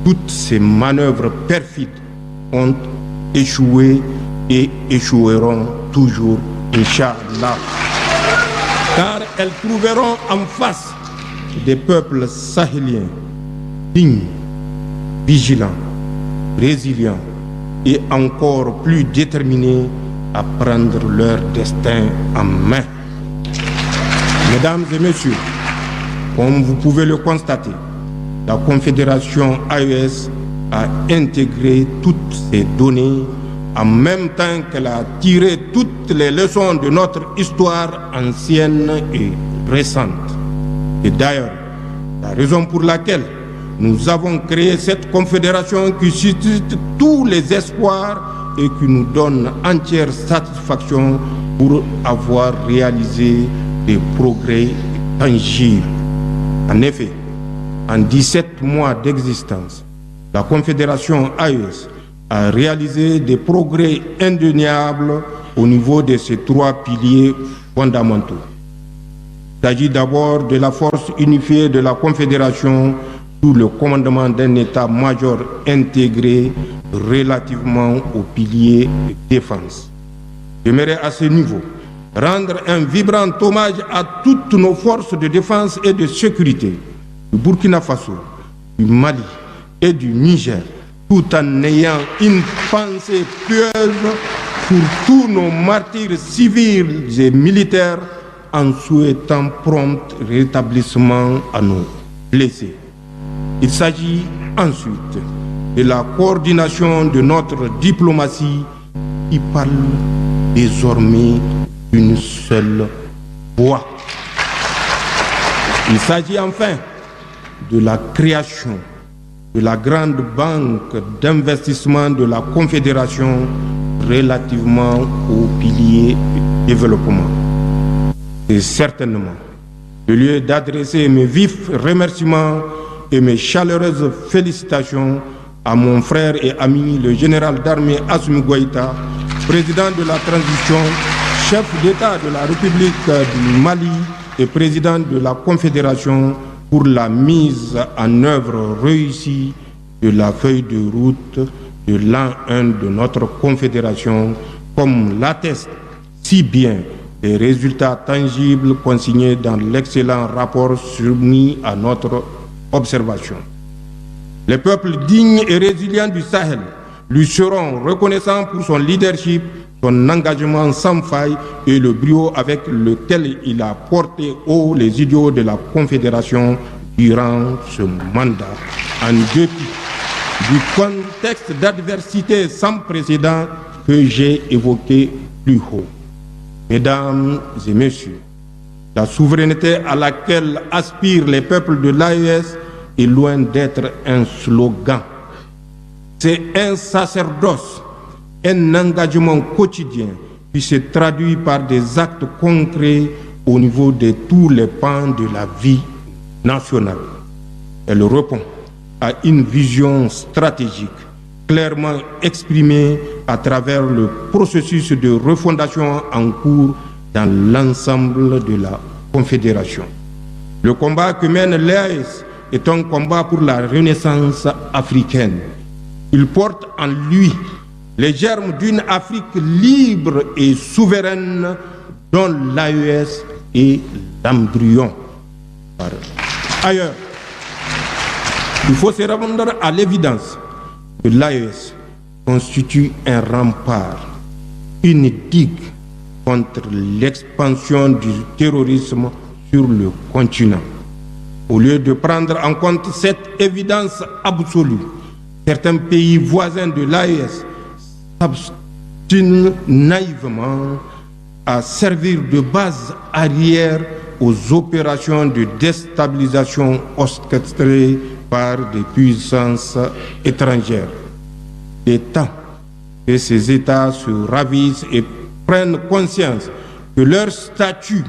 Speaker 5: toutes ces manœuvres perfides ont échoué et échoueront toujours, Inch'Allah, car elles trouveront en face des peuples sahéliens dignes, vigilants, résilients et encore plus déterminés à prendre leur destin en main. Mesdames et messieurs, comme vous pouvez le constater, la Confédération AES a intégré toutes ces données en même temps qu'elle a tiré toutes les leçons de notre histoire ancienne et récente. Et d'ailleurs, la raison pour laquelle nous avons créé cette confédération qui suscite tous les espoirs et qui nous donne entière satisfaction pour avoir réalisé des progrès tangibles. En effet, en 17 mois d'existence, la Confédération AES a réalisé des progrès indéniables au niveau de ces 3 piliers fondamentaux. Il s'agit d'abord de la force unifiée de la Confédération sous le commandement d'un état-major intégré relativement au pilier de défense. J'aimerais à ce niveau rendre un vibrant hommage à toutes nos forces de défense et de sécurité du Burkina Faso, du Mali et du Niger, tout en ayant une pensée pieuse pour tous nos martyrs civils et militaires, en souhaitant prompt rétablissement à nos blessés. Il s'agit ensuite de la coordination de notre diplomatie qui parle désormais d'une seule voix. Il s'agit enfin de la création de la grande banque d'investissement de la Confédération relativement au pilier du développement. C'est certainement le lieu d'adresser mes vifs remerciements et mes chaleureuses félicitations à mon frère et ami le général d'armée Assimi Goïta, président de la transition, chef d'État de la République du Mali et président de la Confédération, pour la mise en œuvre réussie de la feuille de route de l'an 1 de notre Confédération, comme l'attestent si bien les résultats tangibles consignés dans l'excellent rapport soumis à notre observation. Les peuples dignes et résilients du Sahel lui seront reconnaissants pour son leadership, son engagement sans faille et le brio avec lequel il a porté haut les idéaux de la Confédération durant ce mandat, en dépit du contexte d'adversité sans précédent que j'ai évoqué plus haut. Mesdames et messieurs, la souveraineté à laquelle aspirent les peuples de l'AES est loin d'être un slogan. C'est un sacerdoce, un engagement quotidien qui se traduit par des actes concrets au niveau de tous les pans de la vie nationale. Elle répond à une vision stratégique clairement exprimée à travers le processus de refondation en cours dans l'ensemble de la Confédération. Le combat que mène l'AES est un combat pour la renaissance africaine. Il porte en lui les germes d'une Afrique libre et souveraine dont l'AES est l'embryon. Par ailleurs, il faut se rendre à l'évidence que l'AES constitue un rempart, une digue contre l'expansion du terrorisme sur le continent. Au lieu de prendre en compte cette évidence absolue, certains pays voisins de l'AES s'obstinent naïvement à servir de base arrière aux opérations de déstabilisation orchestrées par des puissances étrangères. Il est temps que ces États se ravissent et prennent conscience que leur statut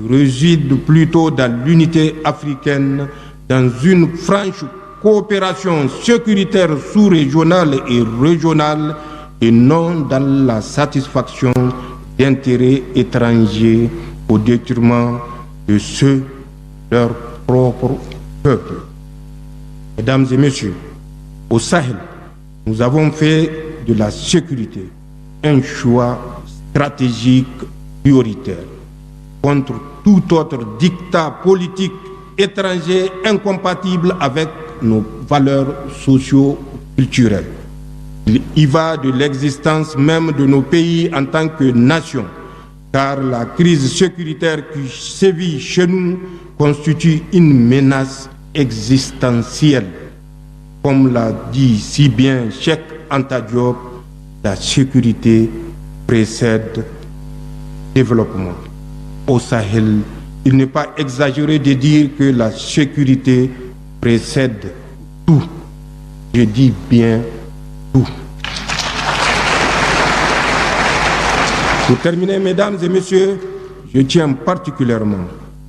Speaker 5: réside plutôt dans l'unité africaine, dans une franche coopération sécuritaire sous-régionale et régionale, et non dans la satisfaction d'intérêts étrangers au détriment de ceux de leur propre peuple. Mesdames et messieurs, au Sahel, nous avons fait de la sécurité un choix stratégique prioritaire contre tout autre dictat politique étranger incompatible avec nos valeurs socio-culturelles. Il y va de l'existence même de nos pays en tant que nation, car la crise sécuritaire qui sévit chez nous constitue une menace existentielle. Comme l'a dit si bien Cheikh Anta Diop, la sécurité précède le développement. Au Sahel, il n'est pas exagéré de dire que la sécurité précède tout. Je dis bien tout. Pour terminer, mesdames et messieurs, je tiens particulièrement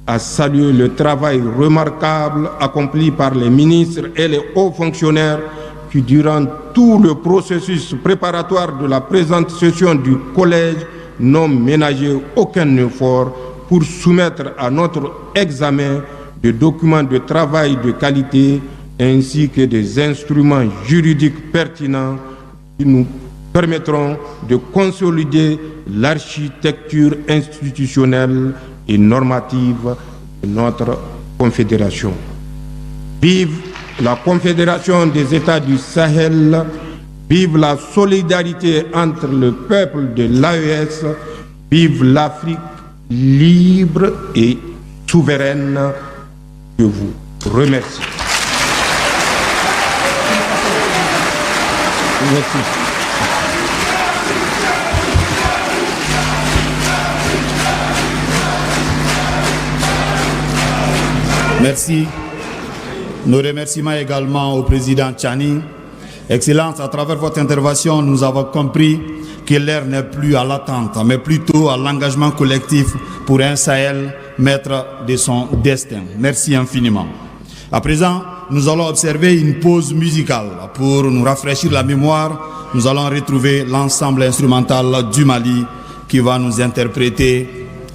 Speaker 5: à saluer le travail remarquable accompli par les ministres et les hauts fonctionnaires qui, durant tout le processus préparatoire de la présente session du Collège, n'ont ménagé aucun effort pour soumettre à notre examen des documents de travail de qualité ainsi que des instruments juridiques pertinents qui nous permettront de consolider l'architecture institutionnelle et normative de notre confédération. Vive la Confédération des États du Sahel, vive la solidarité entre le peuple de l'AES, vive l'Afrique libre et souveraine. Je vous remercie. Merci.
Speaker 1: Merci. Nos remerciements également au président Tchani. Excellence, à travers votre intervention, nous avons compris que l'heure n'est plus à l'attente, mais plutôt à l'engagement collectif pour un Sahel maître de son destin. Merci infiniment. À présent, nous allons observer une pause musicale. Pour nous rafraîchir la mémoire, nous allons retrouver l'ensemble instrumental du Mali qui va nous interpréter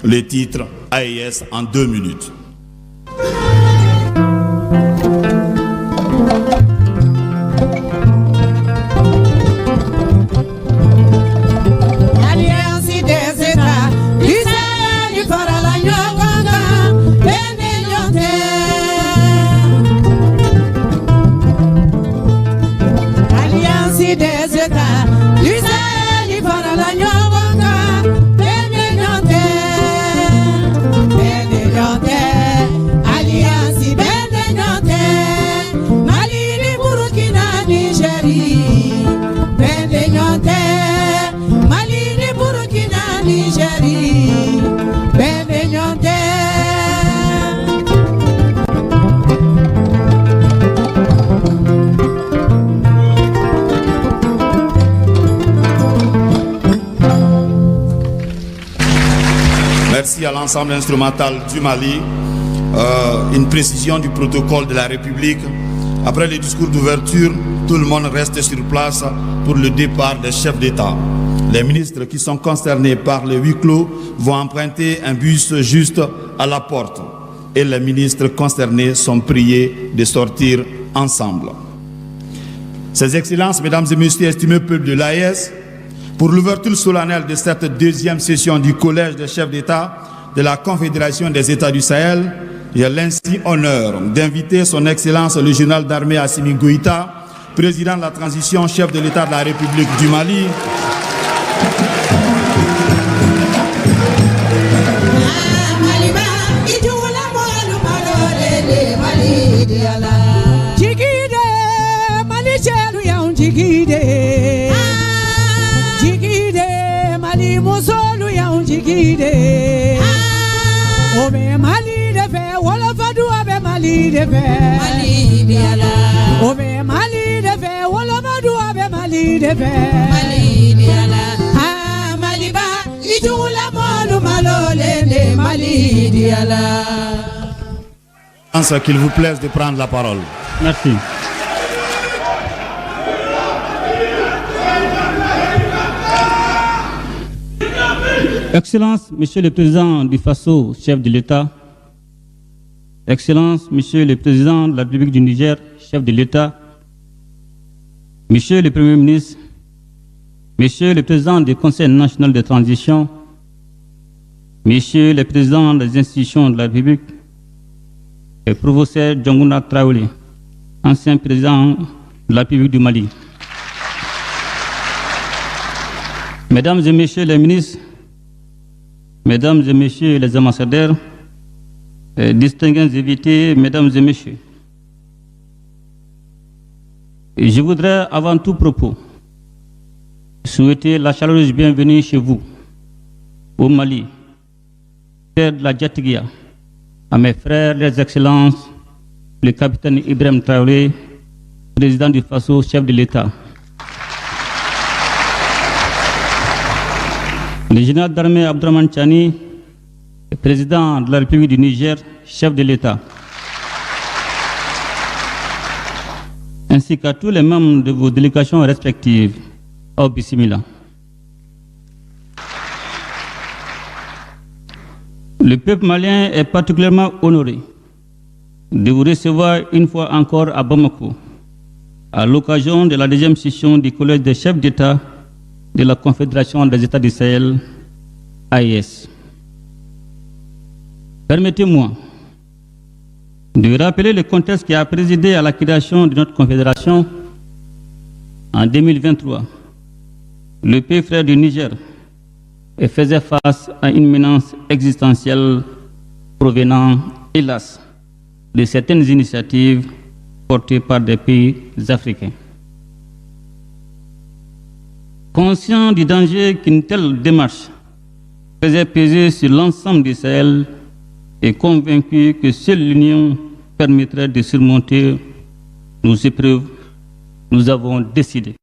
Speaker 1: le titre AES en 2 minutes. Merci à l'ensemble instrumental du Mali. Une précision du protocole de la République. Après le discours d'ouverture, tout le monde reste sur place pour le départ des chefs d'État. Les ministres qui sont concernés par le huis clos vont emprunter un bus juste à la porte et les ministres concernés sont priés de sortir ensemble. Ces excellences, mesdames et messieurs, estimés peuple de l'AES, pour l'ouverture solennelle de cette deuxième session du Collège des chefs d'État de la Confédération des États du Sahel, j'ai l'insigne honneur d'inviter son Excellence le général d'armée Assimi Goïta, président de la transition, chef de l'État de la République du Mali,
Speaker 9: Obe Mali de fe, wala fadu obe Mali de fe. Mali diala. Obe Mali de fe, wala fadu obe Mali de fe. Mali diala. Ah Mali ba, itula malu malole de Mali diala.
Speaker 1: Qu'il vous plaise de prendre la parole.
Speaker 3: Merci. Excellence, Monsieur le Président du Faso, chef de l'État. Excellence, Monsieur le Président de la République du Niger, chef de l'État. Monsieur le Premier ministre, Monsieur le Président du Conseil national de transition, Monsieur le Président des institutions de la République, et professeur Djangouna Traoré, ancien président de la République du Mali. Mesdames et Messieurs les ministres, Mesdames et Messieurs les ambassadeurs, distingués invités, Mesdames et Messieurs, je voudrais avant tout propos souhaiter la chaleureuse bienvenue chez vous, au Mali, terre de la Djatiguia, à mes frères, les excellences, le capitaine Ibrahim Traoré, président du FASO, chef de l'État, le général d'armée Abdourahmane Tchani, président de la République du Niger, chef de l'État, ainsi qu'à tous les membres de vos délégations respectives. Au Bismillah. Le peuple malien est particulièrement honoré de vous recevoir une fois encore à Bamako, à l'occasion de la deuxième session du Collège des chefs d'État de la Confédération des États du Sahel, AES. Permettez-moi de rappeler le contexte qui a présidé à la création de notre confédération en 2023. Le pays frère du Niger faisait face à une menace existentielle provenant, hélas, de certaines initiatives portées par des pays africains. Conscient du danger qu'une telle démarche faisait peser sur l'ensemble du Sahel et convaincu que seule l'union permettrait de surmonter nos épreuves, nous avons décidé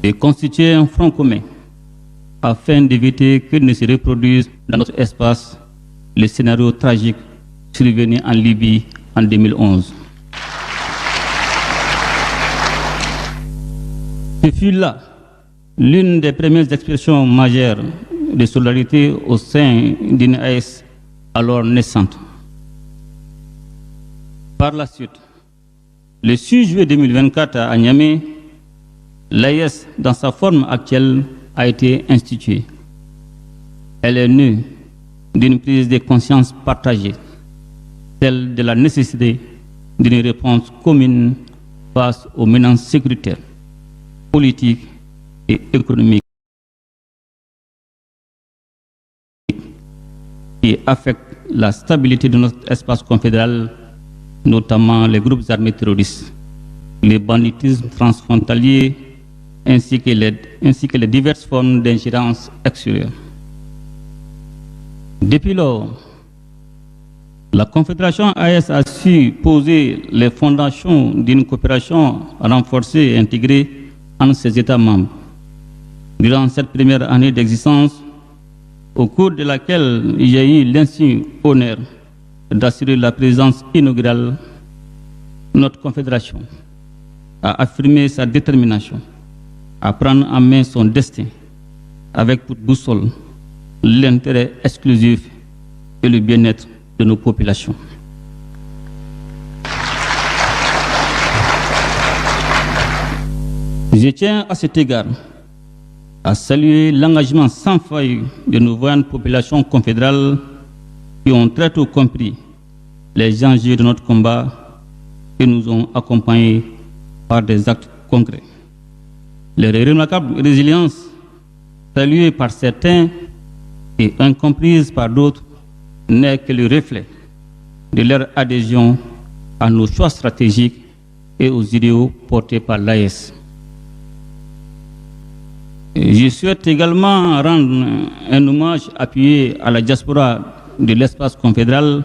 Speaker 3: de constituer un front commun afin d'éviter que ne se reproduise dans notre espace le scénario tragique survenu en Libye en 2011. Ce fut là l'une des premières expressions majeures de solidarité au sein d'une AES alors naissante. Par la suite, le 6 juillet 2024 à Niamey, l'AES, dans sa forme actuelle, a été instituée. Elle est née d'une prise de conscience partagée, celle de la nécessité d'une réponse commune face aux menaces sécuritaires, politiques et économiques qui affectent la stabilité de notre espace confédéral, notamment les groupes armés terroristes, le banditisme transfrontalier, ainsi que les diverses formes d'ingérence extérieure. Depuis lors, la Confédération AES a su poser les fondations d'une coopération renforcée et intégrée entre ses États membres. Durant cette première année d'existence, au cours de laquelle j'ai eu l'insigne honneur d'assurer la présidence inaugurale, notre Confédération a affirmé sa détermination à prendre en main son destin avec pour boussole l'intérêt exclusif et le bien-être de nos populations. Je tiens à cet égard à saluer l'engagement sans faille de nos voyantes populations confédérales qui ont très tôt compris les enjeux de notre combat et nous ont accompagnés par des actes concrets. Leur remarquable résilience, saluée par certains et incomprise par d'autres, n'est que le reflet de leur adhésion à nos choix stratégiques et aux idéaux portés par l'AES. Je souhaite également rendre un hommage appuyé à la diaspora de l'espace confédéral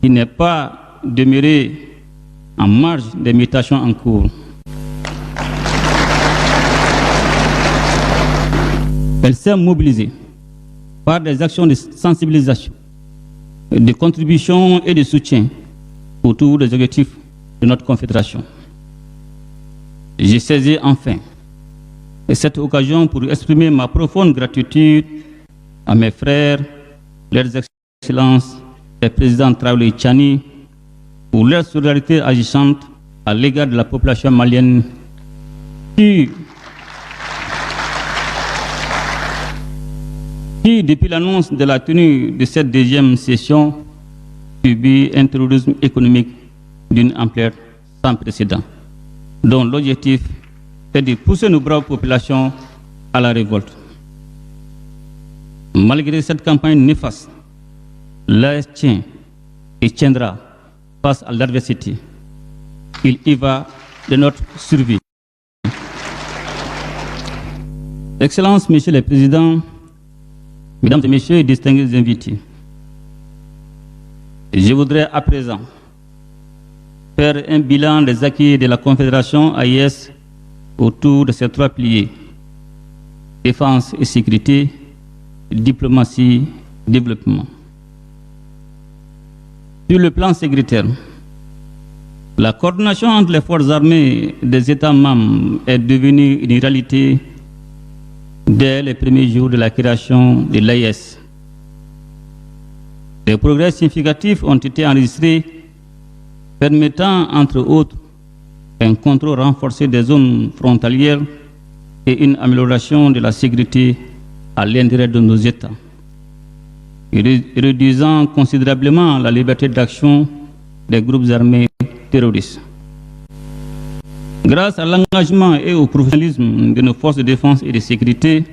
Speaker 3: qui n'est pas demeurée en marge des mutations en cours. Elle s'est mobilisée par des actions de sensibilisation, de contribution et de soutien autour des objectifs de notre confédération. J'ai saisi enfin cette occasion pour exprimer ma profonde gratitude à mes frères, leurs excellences, le président Traoré Tchani, pour leur solidarité agissante à l'égard de la population malienne qui, depuis l'annonce de la tenue de cette deuxième session, subit un terrorisme économique d'une ampleur sans précédent, dont l'objectif est de pousser nos braves populations à la révolte. Malgré cette campagne néfaste, l'AES tient et tiendra face à l'adversité. Il y va de notre survie. Excellences, Messieurs les Présidents, Mesdames et Messieurs et distingués invités, je voudrais à présent faire un bilan des acquis de la Confédération AIS autour de ces trois piliers: défense et sécurité, diplomatie, développement. Sur le plan sécuritaire, la coordination entre les forces armées des États membres est devenue une réalité dès les premiers jours de la création de l'AIS. Des progrès significatifs ont été enregistrés, permettant entre autres un contrôle renforcé des zones frontalières et une amélioration de la sécurité à l'intérieur de nos États, réduisant considérablement la liberté d'action des groupes armés terroristes. Grâce à l'engagement et au professionnalisme de nos forces de défense et de sécurité,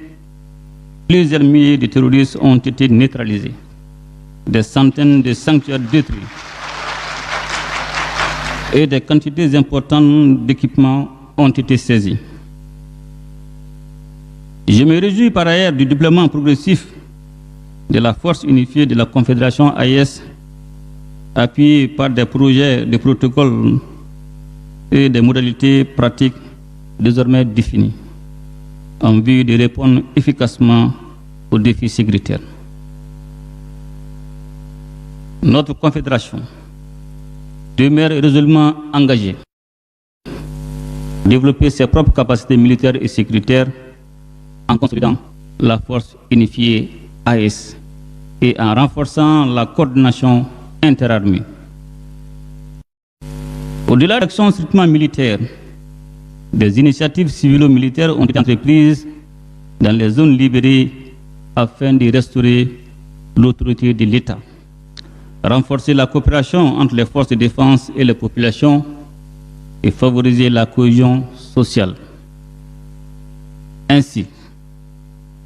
Speaker 3: plusieurs milliers de terroristes ont été neutralisés, des centaines de sanctuaires détruits et des quantités importantes d'équipements ont été saisis. Je me réjouis par ailleurs du déploiement progressif de la force unifiée de la Confédération AIS, appuyée par des projets de protocoles et des modalités pratiques désormais définies, en vue de répondre efficacement aux défis sécuritaires. Notre Confédération demeure résolument engagée à développer ses propres capacités militaires et sécuritaires en consolidant la force unifiée AIS et en renforçant la coordination interarmée. Au-delà d'actions strictement militaires, des initiatives civilo-militaires ont été entreprises dans les zones libérées afin de restaurer l'autorité de l'État, renforcer la coopération entre les forces de défense et les populations et favoriser la cohésion sociale. Ainsi,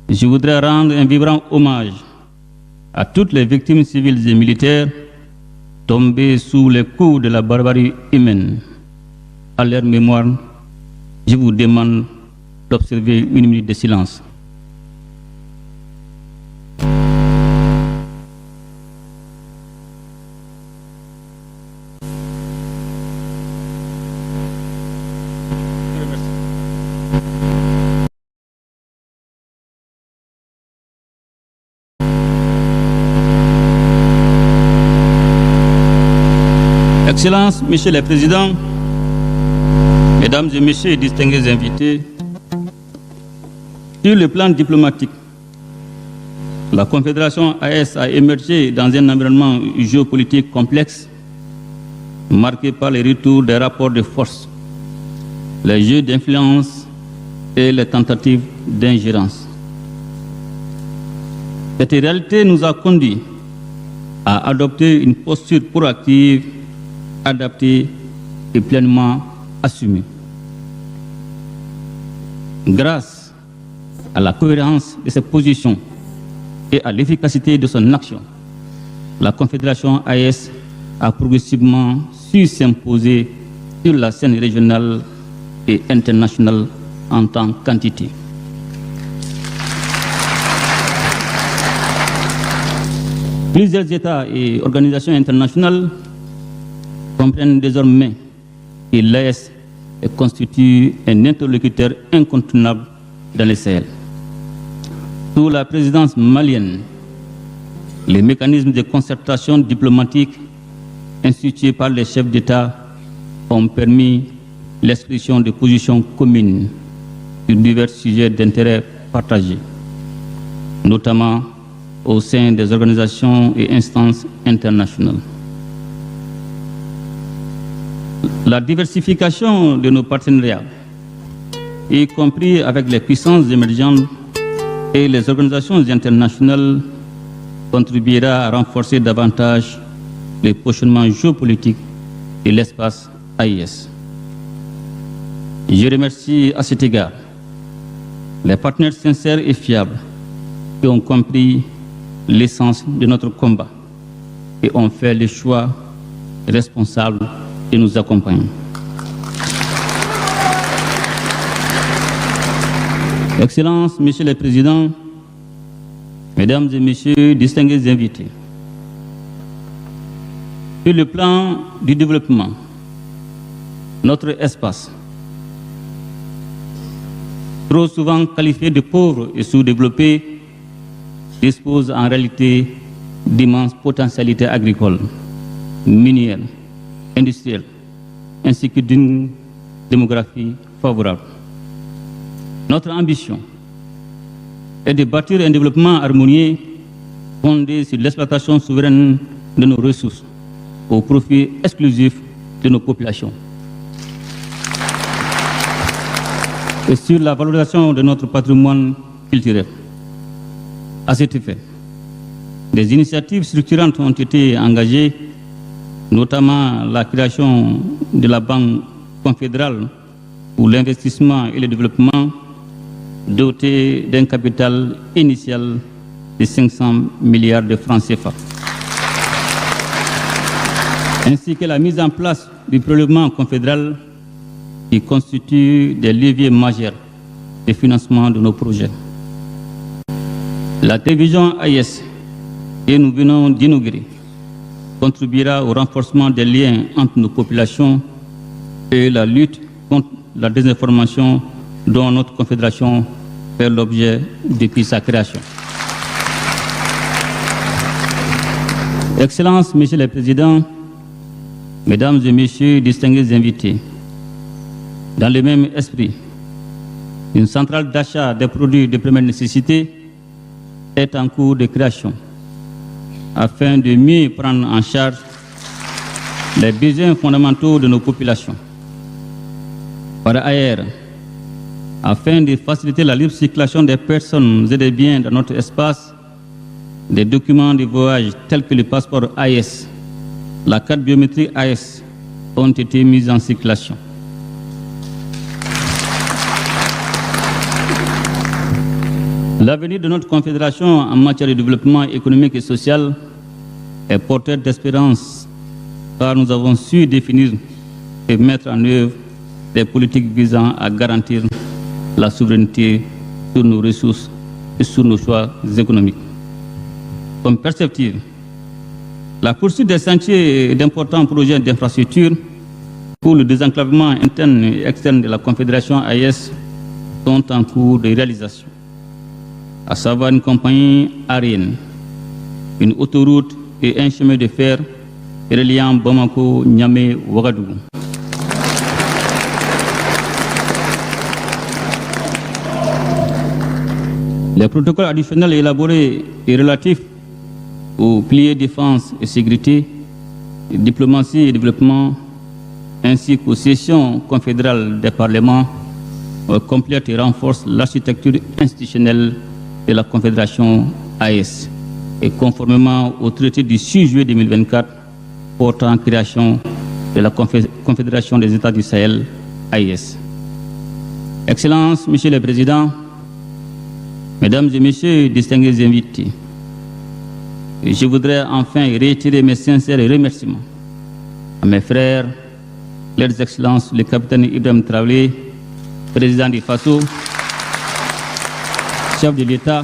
Speaker 3: je voudrais rendre un vibrant hommage à toutes les victimes civiles et militaires tombées sous les coups de la barbarie humaine. À leur mémoire, je vous demande d'observer une minute de silence. Excellences, Messieurs les Présidents, Mesdames et Messieurs et distingués invités, sur le plan diplomatique, la Confédération AIS a émergé dans un environnement géopolitique complexe, marqué par les retours des rapports de force, les jeux d'influence et les tentatives d'ingérence. Cette réalité nous a conduits à adopter une posture proactive, adaptée et pleinement assumée. Grâce à la cohérence de ses positions et à l'efficacité de son action, la Confédération AIS a progressivement su s'imposer sur la scène régionale et internationale en tant qu'entité. Plusieurs États et organisations internationales comprennent désormais que l'AIS constitue un interlocuteur incontournable dans le Sahel. Sous la présidence malienne, les mécanismes de concertation diplomatique institués par les chefs d'État ont permis l'expression de positions communes sur divers sujets d'intérêt partagé, notamment au sein des organisations et instances internationales. La diversification de nos partenariats, y compris avec les puissances émergentes et les organisations internationales, contribuera à renforcer davantage le positionnement géopolitique de l'espace AIS. Je remercie à cet égard les partenaires sincères et fiables qui ont compris l'essence de notre combat et ont fait le choix responsable de nous accompagner. Excellences, Messieurs les Présidents, Mesdames et Messieurs, distingués invités, sur le plan du développement, notre espace, trop souvent qualifié de pauvre et sous-développé, dispose en réalité d'immenses potentialités agricoles, minières, industrielles, ainsi que d'une démographie favorable. Notre ambition est de bâtir un développement harmonieux fondé sur l'exploitation souveraine de nos ressources au profit exclusif de nos populations et sur la valorisation de notre patrimoine culturel. À cet effet, des initiatives structurantes ont été engagées, notamment la création de la Banque confédérale pour l'investissement et le développement, dotée d'un capital initial de 500 milliards de francs CFA, ainsi que la mise en place du prélèvement confédéral qui constitue des leviers majeurs de financement de nos projets. La télévision AIS que nous venons d'inaugurer contribuera au renforcement des liens entre nos populations et la lutte contre la désinformation dont notre confédération fait l'objet depuis sa création. Excellences, Messieurs les Présidents, Mesdames et Messieurs, distingués invités, dans le même esprit, une centrale d'achat des produits de première nécessité est en cours de création afin de mieux prendre en charge les besoins fondamentaux de nos populations. Par ailleurs, afin de faciliter la libre circulation des personnes et des biens dans notre espace, des documents de voyage tels que le passeport AES, la carte biométrique AES ont été mis en circulation. L'avenir de notre confédération en matière de développement économique et social est porteur d'espérance, car nous avons su définir et mettre en œuvre des politiques visant à garantir la souveraineté sur nos ressources et sur nos choix économiques. Comme perspective, la poursuite des chantiers et d'importants projets d'infrastructure pour le désenclavement interne et externe de la Confédération AES sont en cours de réalisation, à savoir une compagnie aérienne, une autoroute et un chemin de fer reliant Bamako, Niamey, Ouagadougou. Les protocoles additionnels élaborés et relatifs aux piliers défense et sécurité, diplomatie et développement, ainsi qu'aux sessions confédérales des parlements, complètent et renforcent l'architecture institutionnelle de la Confédération AES, et conformément au traité du 6 juillet 2024 portant création de la Confédération des États du Sahel, AES. Excellences, Messieurs les Présidents, Mesdames et Messieurs, distingués invités, je voudrais enfin réitérer mes sincères remerciements à mes frères, leurs Excellences, le capitaine Ibrahim Traoré, président du FASO, chef de l'État,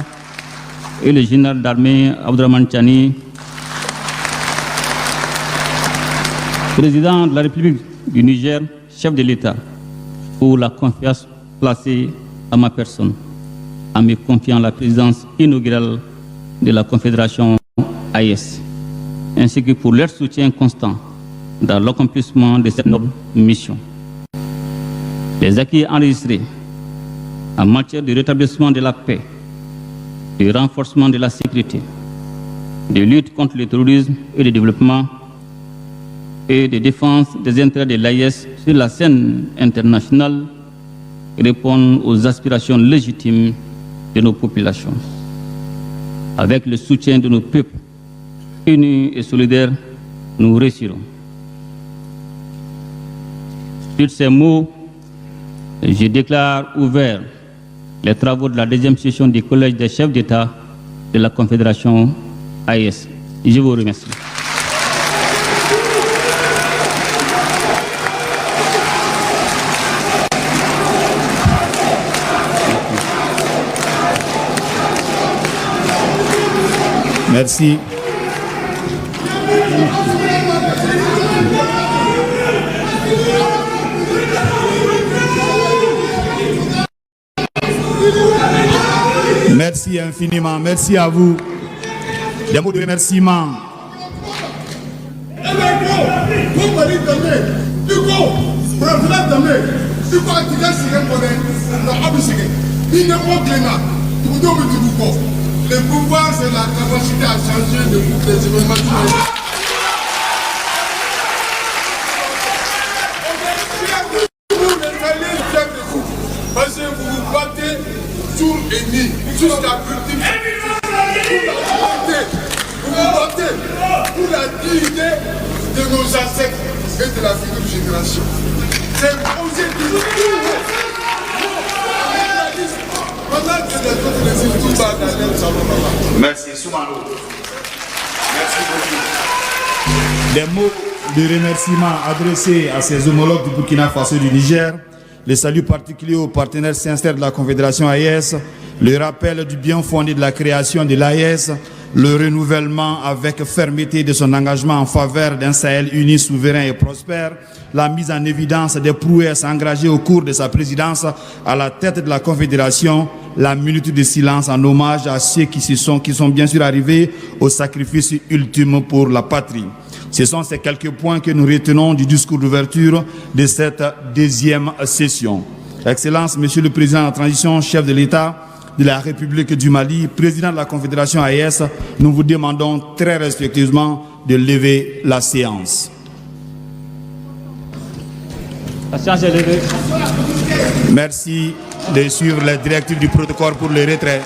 Speaker 3: et le général d'armée Abdourahmane Tiani, président de la République du Niger, chef de l'État, pour la confiance placée à ma personne, en me confiant la présidence inaugurale de la Confédération AES, ainsi que pour leur soutien constant dans l'accomplissement de cette noble mission. Les acquis enregistrés en matière de rétablissement de la paix, de renforcement de la sécurité, de lutte contre le terrorisme et le développement, et de défense des intérêts de l'AES sur la scène internationale répondent aux aspirations légitimes de nos populations. Avec le soutien de nos peuples unis et solidaires, nous réussirons. Sur ces mots, je déclare ouvert les travaux de la deuxième session du Collège des chefs d'État de la Confédération AES. Je vous remercie.
Speaker 1: Merci. Merci infiniment. Merci à vous. Des mots de remerciement.
Speaker 10: Le pouvoir, c'est la capacité à changer de toutes les événements. Parce que vous vous battez jour et nuit jusqu'à l'ultime. Vous vous battez pour la dignité de nos ancêtres et de la future génération. C'est osé du tout.
Speaker 1: Merci, Soumano. Merci beaucoup. Des mots de remerciement adressés à ses homologues du Burkina Faso et du Niger, les saluts particuliers aux partenaires sincères de la Confédération AES, le rappel du bien fondé de la création de l'AES, le renouvellement avec fermeté de son engagement en faveur d'un Sahel uni, souverain et prospère, la mise en évidence des prouesses engagées au cours de sa présidence à la tête de la Confédération, la minute de silence en hommage à ceux qui sont bien sûr arrivés au sacrifice ultime pour la patrie. Ce sont ces quelques points que nous retenons du discours d'ouverture de cette deuxième session. Excellence, Monsieur le Président en transition, chef de l'État de la République du Mali, président de la Confédération AES, nous vous demandons très respectueusement de lever la séance.
Speaker 3: La séance est levée.
Speaker 1: Merci de suivre les directives du protocole pour le retrait.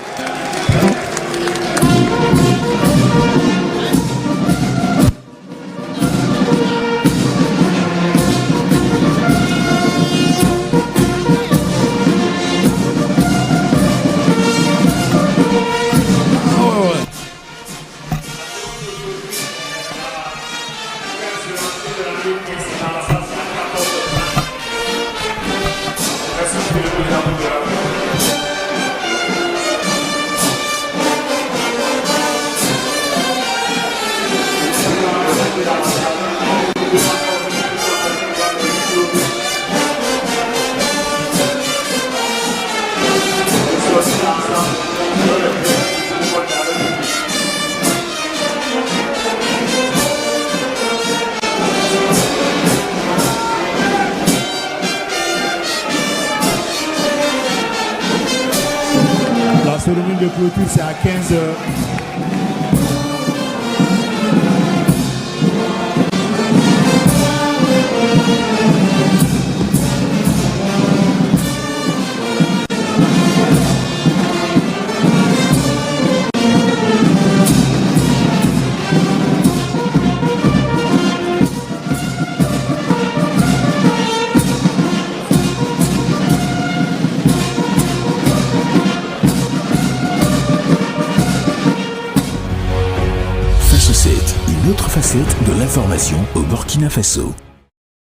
Speaker 1: La cérémonie de clôture, c'est à 15 heures.
Speaker 11: Une autre facette de l'information au Burkina Faso.